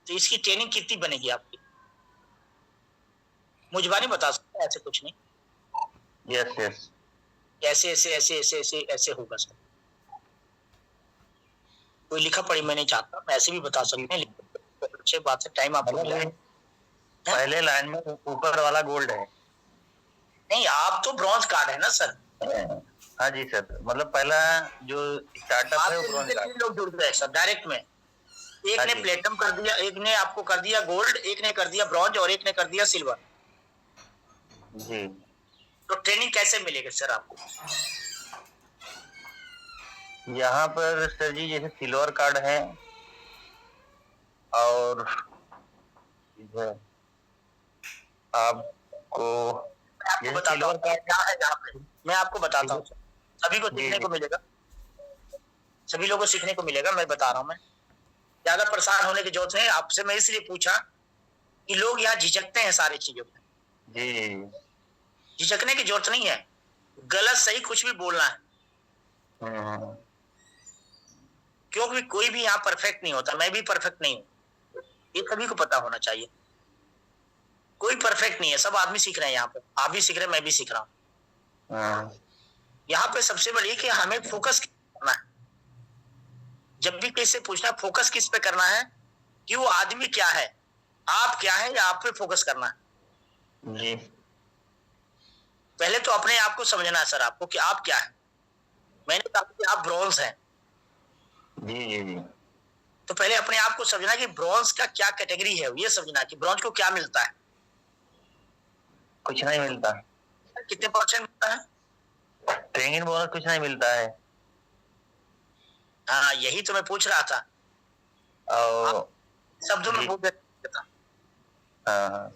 तो इसकी ट्रेनिंग कितनी बनेगी आपकी? मुझे नहीं बता सकता, ऐसे कुछ नहीं। Yes yes. ऐसे ऐसे ऐसे ऐसे ऐसे ऐसे होगा सर। कोई लिखा पढ़ी मैं नहीं चाहता, मैं ऐसे भी बता सकते हैं, अच्छी बात है, टाइम आपको मिला है। पहले लाइन में ऊपर वाला गोल्ड है। नहीं, आप तो ब्रॉन्ज कार्ड है ना सर। हाँ जी सर, मतलब पहला जो स्टार्टअप है वो ब्रॉन्ज कार्ड। 3 लोग जुड़ गए सर डायरेक्ट में, एक हाँ ने जी। प्लेटिनम कर दिया, एक ने आपको कर दिया गोल्ड, एक ने कर दिया ब्रॉन्ज और एक ने कर दिया सिल्वर। जी तो ट्रेनिंग कैसे मिलेगी सर आपको? यहाँ पर सर जी जैसे सिल्वर कार्ड है और इधर आपको आपको बताता हूँ क्या है यहाँ पे, मैं आपको बताता हूँ सर। सभी को जी, सीखने जी। को मिलेगा, सभी लोगों को सीखने को मिलेगा, मैं बता रहा हूँ। मैं ज्यादा परेशान होने की जरूरत है आपसे, मैं इसलिए पूछा कि लोग यहाँ झिझकते हैं सारी चीजों में। जी। झिझकने की जरूरत नहीं है, गलत सही कुछ भी बोलना है, हम्म, क्योंकि कोई भी यहाँ परफेक्ट नहीं होता, मैं भी परफेक्ट नहीं हूँ, ये सभी को पता होना चाहिए। कोई परफेक्ट नहीं है, सब आदमी सीख रहे हैं यहाँ पे, आप भी सीख रहे हैं, मैं भी सीख रहा हूँ। यहाँ पे सबसे बड़ी कि हमें फोकस करना है, जब भी किसी से पूछना फोकस किस पे करना है, कि वो आदमी क्या है, आप क्या है, या आप पे फोकस करना है। जी पहले तो अपने आप को समझना है सर आपको कि आप क्या है। मैंने कहा कि आप ब्रॉन्ज हैं, जी जी जी। तो पहले अपने आप को समझना कि ब्रॉन्ज का क्या कैटेगरी है, ये समझना कि ब्रॉन्ज को क्या मिलता है। कुछ नहीं मिलता, कितने % मिलता है? ट्रेनिंग बोनस कुछ नहीं मिलता है। हाँ, यही तो मैं पूछ रहा था, और शब्दों में जी। बोल देता था। हाँ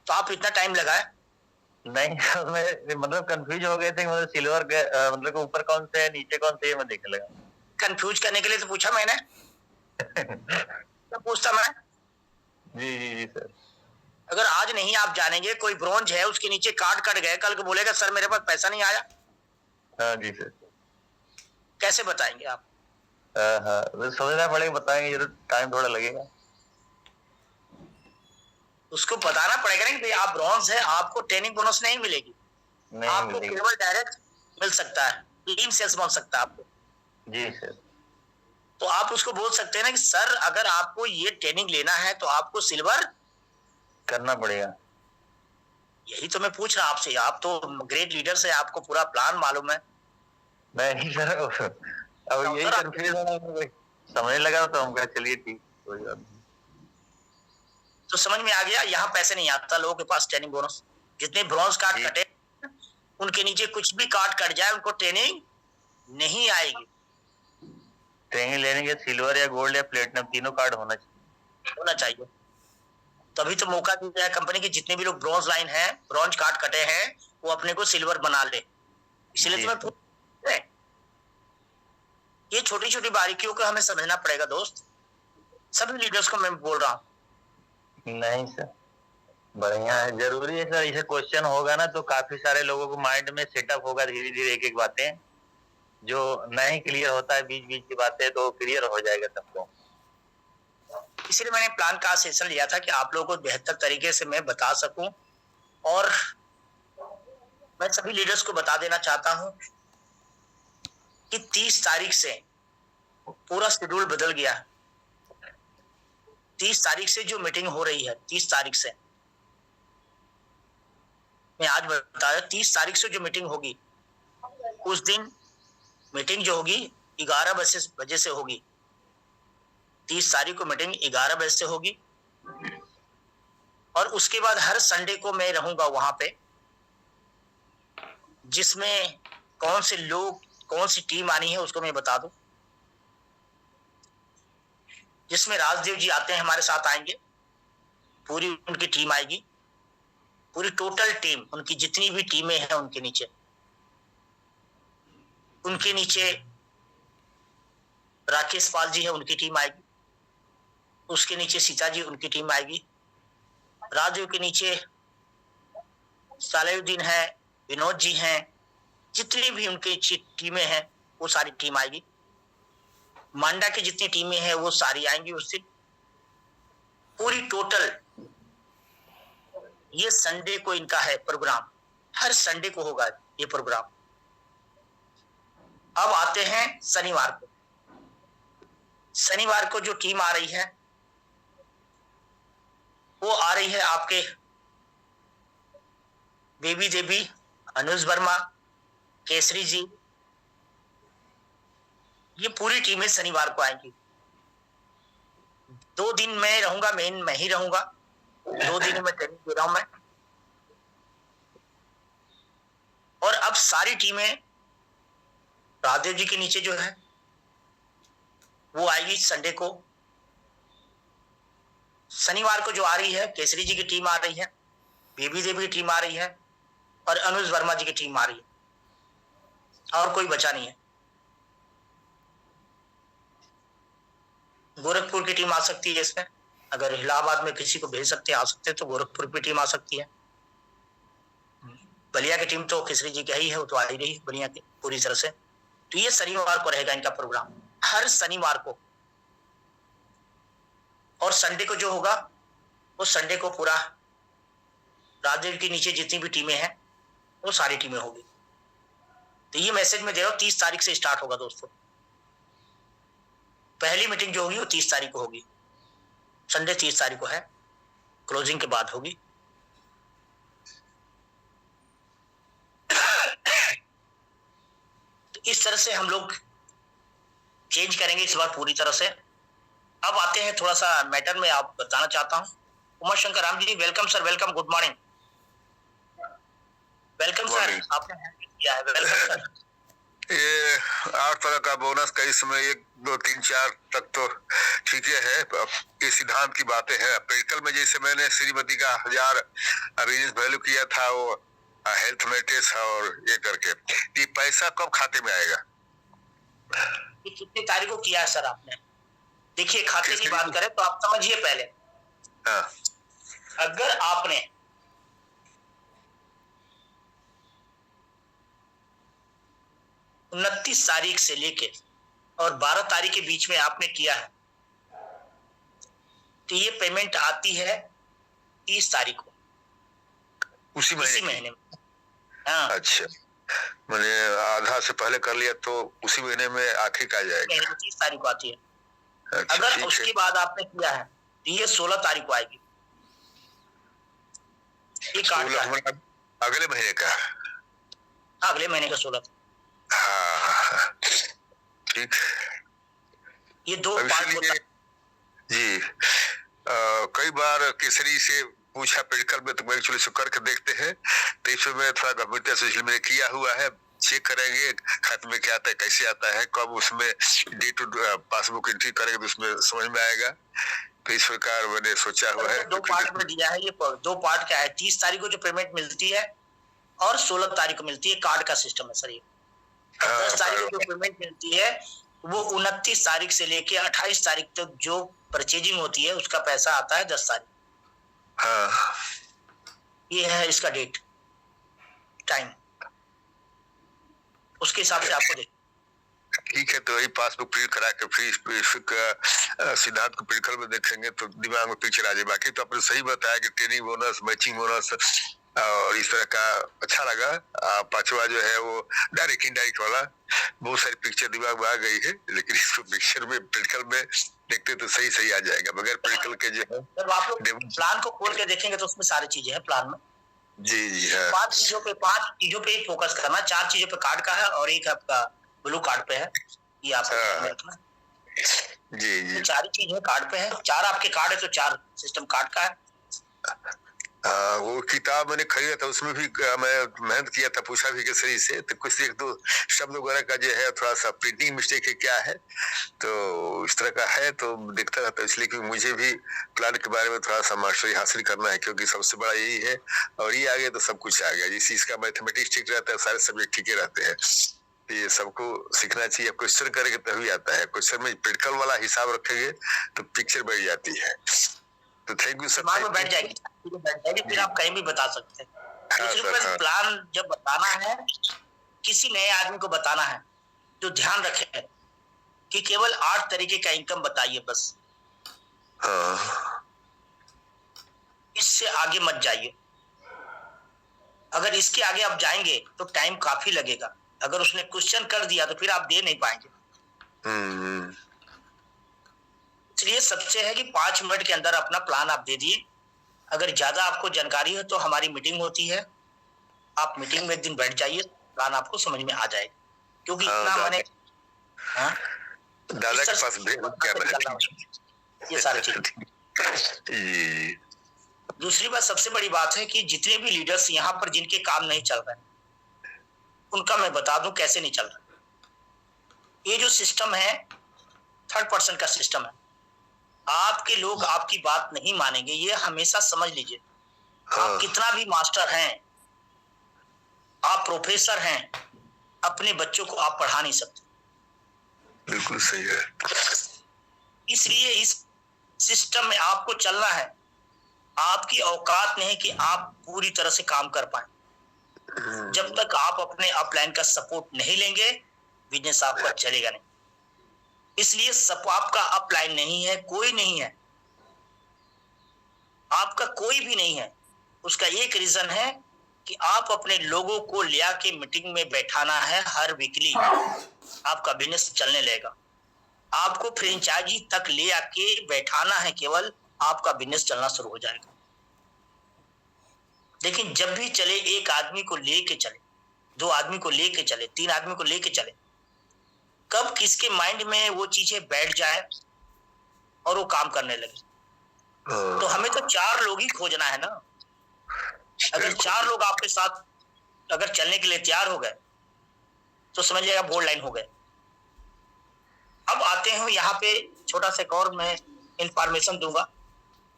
तो आप इतना टाइम लगाए? नहीं मैं मतलब कंफ्यूज हो गए थे, मतलब सिल्वर के मतलब ऊपर कौन से है नीचे कौन से है, मैं देखने लगा। कंफ्यूज करने के लिए तो पूछा मैंने। तो पूछता मैं, जी जी जी सर। अगर आज नहीं आप जानेंगे, कोई ब्रॉन्ज है उसके नीचे कार्ड कट गए, कल को बोलेगा सर मेरे पास पैसा नहीं आया, हाँ जी सर। कैसे बताएंगे आप? हाँ तो सोचना पड़ेगा, बताएंगे जरूर, टाइम थोड़ा लगेगा। उसको बताना पड़ेगा ना कि आप ब्रॉन्ज है, आपको ट्रेनिंग बोनस नहीं मिलेगी, नहीं आपको मिलेगी। केवल डायरेक्ट मिल सकता है, टीम सेल्स बन सकता है आपको। जी सर। तो आप उसको बोल सकते हैं ना कि सर अगर आपको ये ट्रेनिंग लेना है तो आपको सिल्वर करना पड़ेगा। यही तो मैं पूछ रहा आपसे, आप तो ग्रेट लीडर से, आपको पूरा प्लान मालूम है। नहीं सर, अब यही कंफ्यूज होना, समझने लगा तो हम कहा चलिए ठीक, कोई बात नहीं। तो समझ में आ गया, यहाँ पैसे नहीं आता लोगों के पास ट्रेनिंग बोनस। जितने ब्रॉन्ज कार्ड जी। कटे उनके नीचे कुछ भी कार्ड कट जाए, उनको ट्रेनिंग नहीं आएगी। ट्रेनिंग लेने के सिल्वर या गोल्ड या प्लेटिनम तीनों कार्ड होना चाहिए। तभी तो मौका दिया है कंपनी की, जितने भी लोग ब्रॉन्ज लाइन है, ब्रॉन्ज कार्ड कटे हैं, वो अपने को सिल्वर बना ले। इसलिए जी। तो मैं पूछ, ये छोटी छोटी बारीकियों को हमें समझना पड़ेगा दोस्त, सभी लीडर्स को मैं बोल रहा हूँ। नहीं सर। बढ़िया है, जरूरी है सर। ऐसे क्वेश्चन होगा ना तो काफी सारे लोगों को माइंड में सेटअप होगा धीरे धीरे एक एक बातें, जो नहीं क्लियर होता है बीच बीच की बातें, तो क्लियर हो जाएगा सबको। इसलिए मैंने प्लान का सेशन लिया था कि आप लोगों को बेहतर तरीके से मैं बता सकूं, और मैं सभी लीडर्स को बता देना चाहता हूं कि 30 तारीख से पूरा शेड्यूल बदल गया। 30 तारीख से जो मीटिंग हो रही है, 30 तारीख से मैं आज बता रहा, 30 तारीख से जो मीटिंग होगी, उस दिन मीटिंग जो होगी 11 बजे से होगी। 30 तारीख को मीटिंग 11 बजे से होगी, और उसके बाद हर संडे को मैं रहूंगा वहां पे, जिसमें कौन से लोग, कौन सी टीम आनी है उसको मैं बता दूं। जिसमें राजदेव जी आते हैं, हमारे साथ आएंगे, पूरी उनकी टीम आएगी, पूरी टोटल टीम, उनकी जितनी भी टीमें हैं उनके नीचे राकेश पाल जी है, उनकी टीम आएगी। उसके नीचे सीता जी, उनकी टीम आएगी। राजदेव के नीचे सालेहुद्दीन है, विनोद जी हैं, जितनी भी उनकी टीमें हैं वो सारी टीम आएगी। मांडा की जितनी टीमें हैं वो सारी आएंगी उस दिन, पूरी टोटल। ये संडे को इनका है प्रोग्राम, हर संडे को होगा ये प्रोग्राम। अब आते हैं शनिवार को। शनिवार को जो टीम आ रही है वो आ रही है आपके बेबी देवी, अनुज वर्मा, केसरी जी, ये पूरी टीमें शनिवार को आएंगी। 2 दिन मैं रहूंगा, मेन मैं ही रहूंगा, 2 दिन में ट्रेनिंग दे रहा हूं मैं। और अब सारी टीमें राधेव जी के नीचे जो है वो आएगी संडे को। शनिवार को जो आ रही है, केसरी जी की टीम आ रही है, बेबी देवी की टीम आ रही है, और अनुज वर्मा जी की टीम आ रही है, और कोई बचा नहीं है। गोरखपुर की टीम आ सकती है इसमें, अगर इलाहाबाद में किसी को भेज सकते हैं, आ सकते हैं, तो गोरखपुर की टीम आ सकती है। बलिया की टीम तो केसरी जी का ही है, वो तो आ ही रही बलिया की पूरी तरह से। तो ये शनिवार को रहेगा इनका प्रोग्राम, हर शनिवार को। और संडे को जो होगा वो संडे को पूरा राजदेव के नीचे जितनी भी टीमें हैं वो सारी टीमें होगी। तो ये मैसेज में दे रहा हूं, 30 तारीख से स्टार्ट होगा दोस्तों। पहली मीटिंग जो होगी वो 30 तारीख को होगी, संडे 30 तारीख को है, क्लोजिंग के बाद होगी। तो इस तरह से हम लोग चेंज करेंगे इस बार पूरी तरह से। अब आते हैं थोड़ा सा मैटर में आप बताना चाहता हूं। Uma Shankar Ram ji, welcome sir, welcome, good morning. Welcome sir, आपने किया है, वेलकम सर। ये 8 तरह का बोनस का इसमें 1 2 3 4 तक तो ठीक है। अब ये सिद्धांत की बातें हैं। पेडिकल में जैसे मैंने श्रीमती का 1000 बिजनेस वैल्यू किया था, वो हेल्थ मेट्रिक्स और ये करके, ये पैसा कब खाते में आएगा? ये कितनी तारीख को किया है सर आपने? देखिए, खाते की बात करें तो आप समझिए पहले। हाँ। अगर आपने उनतीस तारीख से लेके और 12 तारीख के बीच में आपने किया है, तो ये पेमेंट आती है 30 तारीख को, उसी महीने में। हाँ, अच्छा, मैंने आधा से पहले कर लिया तो उसी महीने में आखिर का जाएगा। 30 तारीख को आती है। अच्छा, अगर उसके बाद आपने किया है तो ये 16 तारीख को आएगी। ये कार्ड अगले महीने का, अगले महीने का 16। हाँ, ठीक। ये 2 पार्ट होता है जी। कई बार केसरी से पूछा पेडिकल में, तो एक्चुअली से करके देखते हैं, तो इसमें मैं थोड़ा गंभीरता से मैंने किया हुआ है। चेक करेंगे खाते में क्या आता है, कैसे आता है, कब उसमें डे टू पासबुक एंट्री करेंगे तो उसमें समझ में आएगा। तो इस प्रकार मैंने सोचा हुआ है। 2 पार्ट में दिया है। ये 2 पार्ट क्या है, 30 तारीख को जो पेमेंट मिलती है और 16 तारीख को मिलती है। कार्ड का सिस्टम है सर ये। 10 तारीख को जो पेमेंट मिलती है वो 29 तारीख से लेके 28 तारीख तक जो परचेजिंग होती है उसका पैसा आता है 10 तारीख। हाँ। ये है इसका डेट, टाइम, उसके हिसाब से आपको देख। ठीक है, तो वही पासबुक प्रिंट करा के फिर सिद्धार्थ को मेडिकल में देखेंगे तो दिमाग में पिक्चर आ जाए। बाकी तो आपने सही बताया कि ट्रेनिंग बोनस, मैचिंग बोनस और इस तरह का अच्छा लगा। पांचवा जो है वो डायरेक्ट इनडायरेक्ट वाला, बहुत सारी पिक्चर दिमाग में आ गई है, लेकिन इसको पिक्चर में प्रैक्टिकल में देखते तो सही सही आ जाएगा। बगैर प्रैक्टिकल के जो है जब आप लोग प्लान को खोल के देखेंगे तो उसमें सारी चीजें हैं प्लान में। जी हाँ, 5 चीजों पे ही फोकस करना, 4 चीजों पे कार्ड का है और एक आपका ब्लू कार्ड पे है, ये आपको ध्यान में रखना। जी 4 ही चीज है कार्ड पे है, 4 आपके कार्ड है तो 4 सिस्टम कार्ड का है। वो किताब मैंने खरीदा था, उसमें भी मैं मेहनत किया था, पूछा भी केसरी से, तो कुछ 1-2 शब्द वगैरह का जो है थोड़ा सा प्रिंटिंग मिस्टेक है क्या है, तो इस तरह का है, तो देखता रहता, इसलिए कि मुझे भी प्लान के बारे में थोड़ा सा मास्टरी हासिल करना है, क्योंकि सबसे बड़ा यही है, और ये आ गया तो सब कुछ आ गया। जिस चीज का मैथमेटिक्स ठीक रहता है सारे सब्जेक्ट ठीक ही रहते हैं, ये सबको सीखना चाहिए। क्वेश्चन करेंगे तभी आता है, क्वेश्चन में प्रैक्टिकल वाला हिसाब रखेंगे तो पिक्चर बढ़ जाती है। तो थैंक यू सर, दिमाग में बैठ जाएगी, फिर आप कहीं भी बता सकते हैं। दूसरी बात, प्लान जब बताना है किसी नए आदमी को बताना है तो ध्यान रखें कि केवल 8 तरीके का इनकम बताइए बस, इससे आगे मत जाइए। अगर इसके आगे आप जाएंगे तो टाइम काफी लगेगा, अगर उसने क्वेश्चन कर दिया तो फिर आप दे नहीं पाएंगे। इसलिए सबसे है कि 5 मिनट के अंदर अपना प्लान आप दे दिए। अगर ज्यादा आपको जानकारी है तो हमारी मीटिंग होती है, आप मीटिंग में एक दिन बैठ जाइए, प्लान आपको समझ में आ जाएगा। क्योंकि इतना मैंने दादा के पास ये सारी चीजें। दूसरी बात, सबसे बड़ी बात है कि जितने भी लीडर्स यहाँ पर जिनके काम नहीं चल रहे उनका मैं बता दूं कैसे नहीं चल रहा। ये जो सिस्टम है 3rd पर्सन का सिस्टम है, आपके लोग आपकी बात नहीं मानेंगे, ये हमेशा समझ लीजिए। आप कितना भी मास्टर हैं, आप प्रोफेसर हैं, अपने बच्चों को आप पढ़ा नहीं सकते। बिल्कुल सही है। इसलिए इस सिस्टम में आपको चलना है। आपकी औकात नहीं है कि आप पूरी तरह से काम कर पाए। जब तक आप अपने अपलाइन का सपोर्ट नहीं लेंगे, बिजनेस आपका चलेगा नहीं। इसलिए सब आपका अपलाइन नहीं है, कोई नहीं है, आपका कोई भी नहीं है। उसका एक रीजन है कि आप अपने लोगों को लिया के मीटिंग में बैठाना है हर वीकली, आपका बिजनेस चलने लगेगा। आपको फ्रेंचाइजी तक ले आके बैठाना है, केवल आपका बिजनेस चलना शुरू हो जाएगा। लेकिन जब भी चले, एक आदमी को लेके चले, 2 आदमी को लेके चले, 3 आदमी को लेके चले, कब किसके माइंड में वो चीजें बैठ जाए और वो काम करने लगे। तो हमें तो 4 लोग ही खोजना है ना। अगर 4 लोग आपके साथ अगर चलने के लिए तैयार हो गए तो समझ जाएगा बोल्ड लाइन हो गए। अब आते हैं यहाँ पे, छोटा सा और मैं इंफॉर्मेशन दूंगा,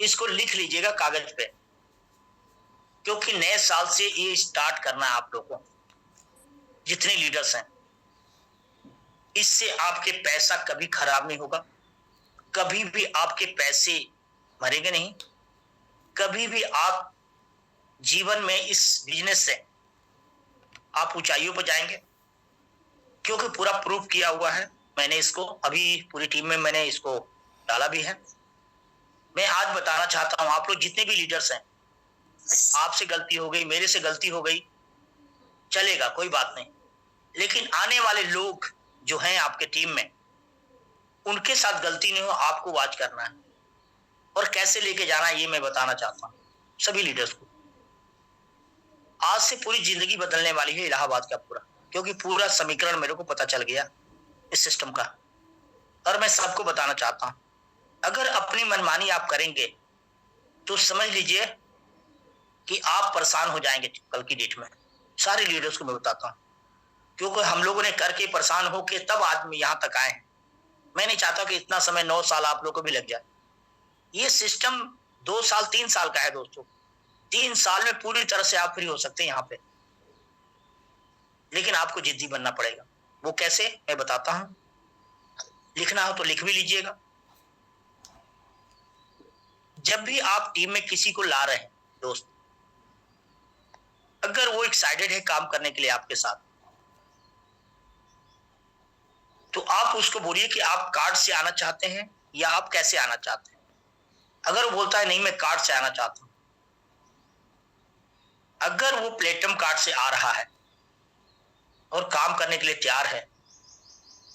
इसको लिख लीजिएगा कागज पे, क्योंकि नए साल से ये स्टार्ट करना है आप लोगों को, जितने लीडर्स हैं। इससे आपके पैसा कभी खराब नहीं होगा, कभी भी आपके पैसे मरेंगे नहीं, कभी भी आप जीवन में इस बिजनेस से आप ऊंचाइयों पर जाएंगे, क्योंकि पूरा प्रूफ किया हुआ है मैंने इसको। अभी पूरी टीम में मैंने इसको डाला भी है। मैं आज बताना चाहता हूं, आप लोग जितने भी लीडर्स हैं, आपसे गलती हो गई, मेरे से गलती हो गई, चलेगा, कोई बात नहीं, लेकिन आने वाले लोग जो हैं आपके टीम में, उनके साथ गलती नहीं हो, आपको वॉच करना है। और कैसे लेके जाना है ये मैं बताना चाहता हूं सभी लीडर्स को। आज से पूरी जिंदगी बदलने वाली है इलाहाबाद का पूरा, क्योंकि पूरा समीकरण मेरे को पता चल गया इस सिस्टम का। और मैं सबको बताना चाहता हूं, अगर अपनी मनमानी आप करेंगे तो समझ लीजिए कि आप परेशान हो जाएंगे कल की डेट में। सारे लीडर्स को मैं बताता हूं, क्योंकि हम लोगों ने करके परेशान होके तब आदमी यहां तक आए हैं। मैं नहीं चाहता कि इतना समय 9 साल आप लोगों को भी लग जाए। ये सिस्टम 2 साल 3 साल का है दोस्तों। 3 साल में पूरी तरह से आप फ्री हो सकते हैं यहाँ पे, लेकिन आपको जिद्दी बनना पड़ेगा। वो कैसे, मैं बताता हूं। लिखना हो तो लिख भी लीजिएगा। जब भी आप टीम में किसी को ला रहे हैं दोस्त, अगर वो एक्साइटेड है काम करने के लिए आपके साथ, तो आप उसको बोलिए कि आप कार्ड से आना चाहते हैं या आप कैसे आना चाहते हैं। अगर वो बोलता है नहीं मैं कार्ड से आना चाहता हूं, अगर वो प्लेटिनम कार्ड से आ रहा है और काम करने के लिए तैयार है,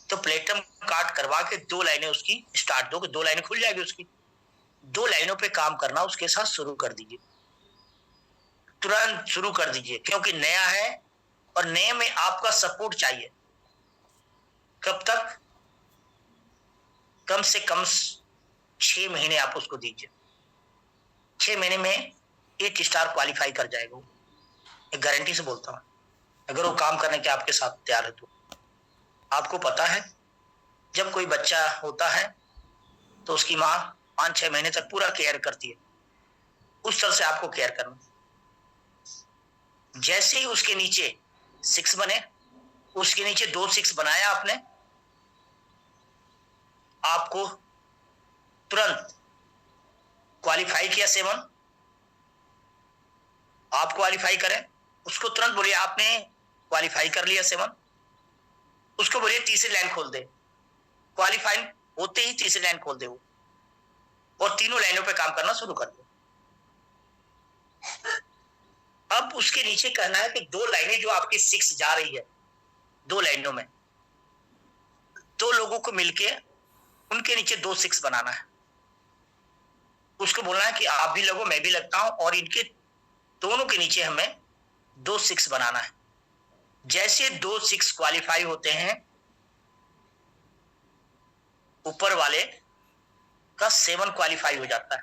तो प्लेटिनम कार्ड करवा के 2 लाइनें उसकी स्टार्ट दो, 2 लाइनें खुल जाएगी उसकी। 2 लाइनों पे काम करना उसके साथ शुरू कर दीजिए, तुरंत शुरू कर दीजिए, क्योंकि नया है और नए में आपका सपोर्ट चाहिए। कब तक? कम से कम 6 महीने आप उसको दीजिए। 6 महीने में 8 स्टार क्वालिफाई कर जाएगा वो, एक गारंटी से बोलता हूं, अगर वो काम करने के आपके साथ तैयार है तो। आपको पता है जब कोई बच्चा होता है तो उसकी माँ 5-6 महीने तक पूरा केयर करती है, उस तरह से आपको केयर करना। जैसे ही उसके नीचे 6 बने, उसके नीचे 2 6 बनाया आपने, आपको तुरंत क्वालिफाई किया 7, आप क्वालिफाई करें, उसको तुरंत बोलिए आपने क्वालिफाई कर लिया 7, उसको बोलिए तीसरी लाइन खोल दे, क्वालिफाई होते ही तीसरी लाइन खोल दे वो, और तीनों लाइनों पे काम करना शुरू कर दे। अब उसके नीचे कहना है कि 2 लाइनें जो आपकी 6 जा रही है, 2 लाइनों में 2 लोगों को मिलके उनके नीचे 2 6 बनाना है। उसको बोलना है कि आप भी लगो मैं भी लगता हूं, और इनके दोनों के नीचे हमें 2 6 बनाना है। जैसे 2 6 क्वालिफाई होते हैं, ऊपर वाले का 7 क्वालिफाई हो जाता है।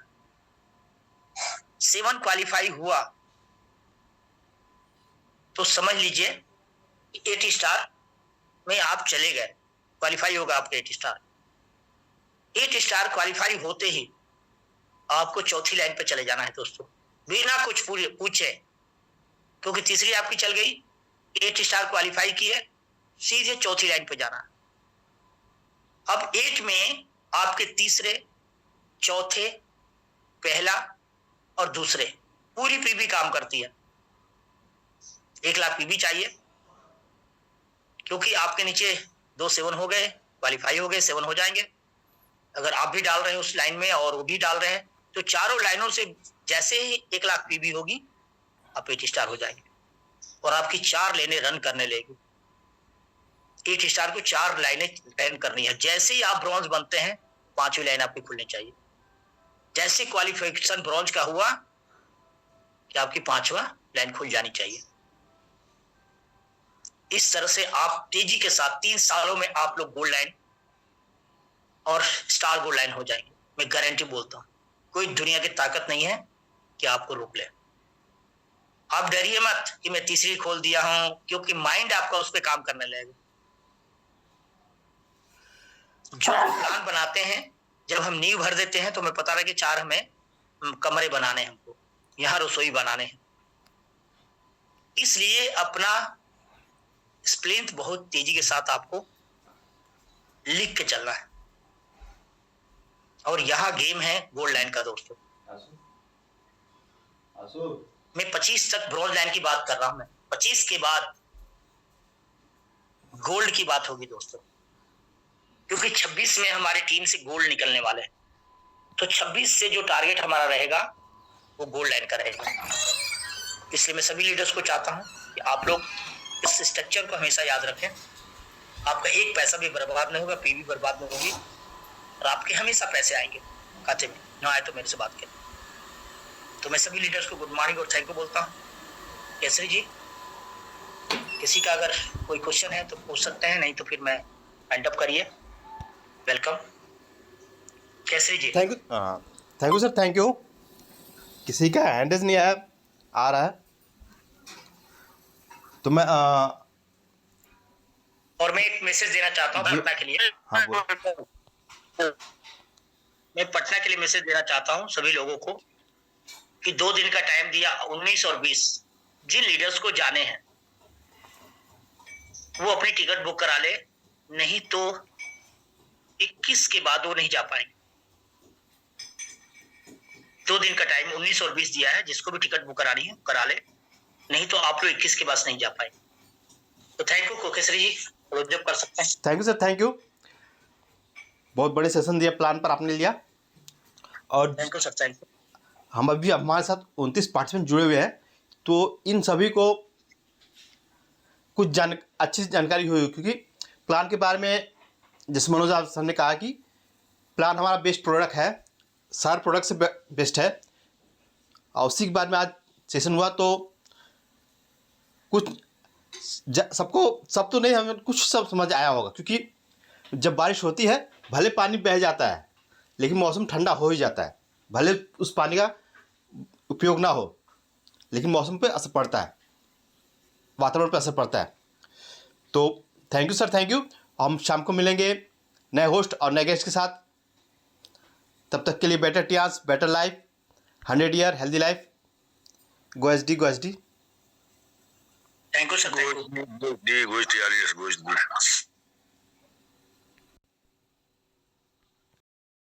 7 क्वालिफाई हुआ तो समझ लीजिए 8 स्टार में आप चले गए, क्वालिफाई होगा आपके 8 स्टार। 8 स्टार क्वालिफाई होते ही आपको चौथी लाइन पे चले जाना है दोस्तों, बिना कुछ पूछे, क्योंकि तीसरी आपकी चल गई, 8 स्टार क्वालिफाई की है, सीधे चौथी लाइन पे जाना है। अब 8 में आपके तीसरे, चौथे, पहला और दूसरे पूरी पीबी काम करती है। 1 लाख पीबी चाहिए, क्योंकि आपके नीचे 2 7 हो गए, क्वालिफाई हो गए, 7 हो जाएंगे। अगर आप भी डाल रहे हैं उस लाइन में और वो भी डाल रहे हैं, तो चारों लाइनों से जैसे ही 1 लाख पीबी होगी, आप 8 स्टार हो जाएंगे और आपकी 4 लाइनें रन करने लेगी। 8 स्टार को 4 लाइनें रन करनी है। जैसे ही आप ब्रॉन्ज बनते हैं, 5वीं लाइन आपकी खुलनी चाहिए। जैसे क्वालिफिकेशन ब्रॉन्ज का हुआ कि आपकी 5वां लाइन खुल जानी चाहिए। इस तरह से आप तेजी के साथ 3 सालों में आप लोग गोल्ड लाइन और स्टार गोल्ड लाइन हो जाएंगे। मैं गारंटी बोलता हूं, कोई दुनिया की ताकत नहीं है कि आपको रोक ले। आप डरिए मत कि मैं तीसरी खोल दिया हूं, क्योंकि माइंड आपका उस पर काम करने लगेगा। जो प्लान बनाते हैं, जब हम नींव भर देते हैं तो हमें पता रहे कि 4 हमें कमरे बनाने हैं, हमको यहां रसोई बनाने हैं। इसलिए अपना स्प्लिंथ बहुत तेजी के साथ आपको लिख के चलना है। और यहां गेम है गोल्ड लाइन का दोस्तों। मैं 25 तक ब्रॉन्ज लाइन की बात कर रहा हूं, मैं 25 के बाद गोल्ड की बात होगी दोस्तों, क्योंकि 26 में हमारी टीम से गोल्ड निकलने वाले हैं। तो 26 से जो टारगेट हमारा रहेगा वो गोल्ड लाइन का रहेगा। इसलिए मैं सभी लीडर्स को चाहता हूं कि आप लोग इस स्ट्रक्चर को हमेशा याद रखें। आपका एक पैसा भी बर्बाद नहीं होगा, पीवी बर्बाद नहीं होगी, और आपके हमेशा पैसे आएंगे खाते में। ना आए तो मेरे से बात करें। तो मैं सभी लीडर्स को गुड मॉर्निंग और थैंक यू बोलता हूँ। केसरी जी, किसी का अगर कोई क्वेश्चन है तो पूछ सकते हैं, नहीं तो फिर मैं हैंड अप करिए। Welcome Kesari ji. Thank you sir, thank you. किसी का हैंड नहीं आया, आ रहा है तो मैं और मैं एक मैसेज देना चाहता हूँ पटना के लिए। हाँ बोलो। मैं पटना के लिए मैसेज देना चाहता हूँ सभी लोगों को कि 2 दिन का टाइम दिया, 19 और 20 जिन लीडर्स को जाने हैं वो अपनी टिकट बुक करा ले, नहीं तो 21 के बाद वो नहीं जा पाएंगे। 2 दिन का टाइम 19 और 20 दिया है, जिसको भी टिकट बुक करानी है करा ले। नहीं तो आप लोग 21 के पास नहीं जा पाए। तो thank you Kesari ji, close up कर सकते हैं। Thank you sir, thank you. बहुत बड़े सेशन दिया, प्लान पर आपने लिया। और thank you sir, thank you. हम अभी हमारे साथ 29 पार्टिसिपेंट जुड़े हुए हैं, तो इन सभी को कुछ अच्छी जानकारी हुई, क्योंकि प्लान के बारे में जैसे मनोज आप सर ने कहा कि प्लान हमारा बेस्ट प्रोडक्ट है, सारे प्रोडक्ट से बेस्ट है। और उसी के बाद में आज सेशन हुआ, तो कुछ सब तो नहीं, हमें कुछ सब समझ आया होगा, क्योंकि जब बारिश होती है भले पानी बह जाता है, लेकिन मौसम ठंडा हो ही जाता है। भले उस पानी का उपयोग ना हो, लेकिन मौसम पे असर पड़ता है, वातावरण पे असर पड़ता है। तो thank you sir, thank you. हम शाम को मिलेंगे नए होस्ट और नए गेस्ट के साथ। तब तक के लिए बेटर टियास, better life, 100 year healthy life. Go S D, go S D. Thank you sir, thank you. गोष्टी आली गोष्टी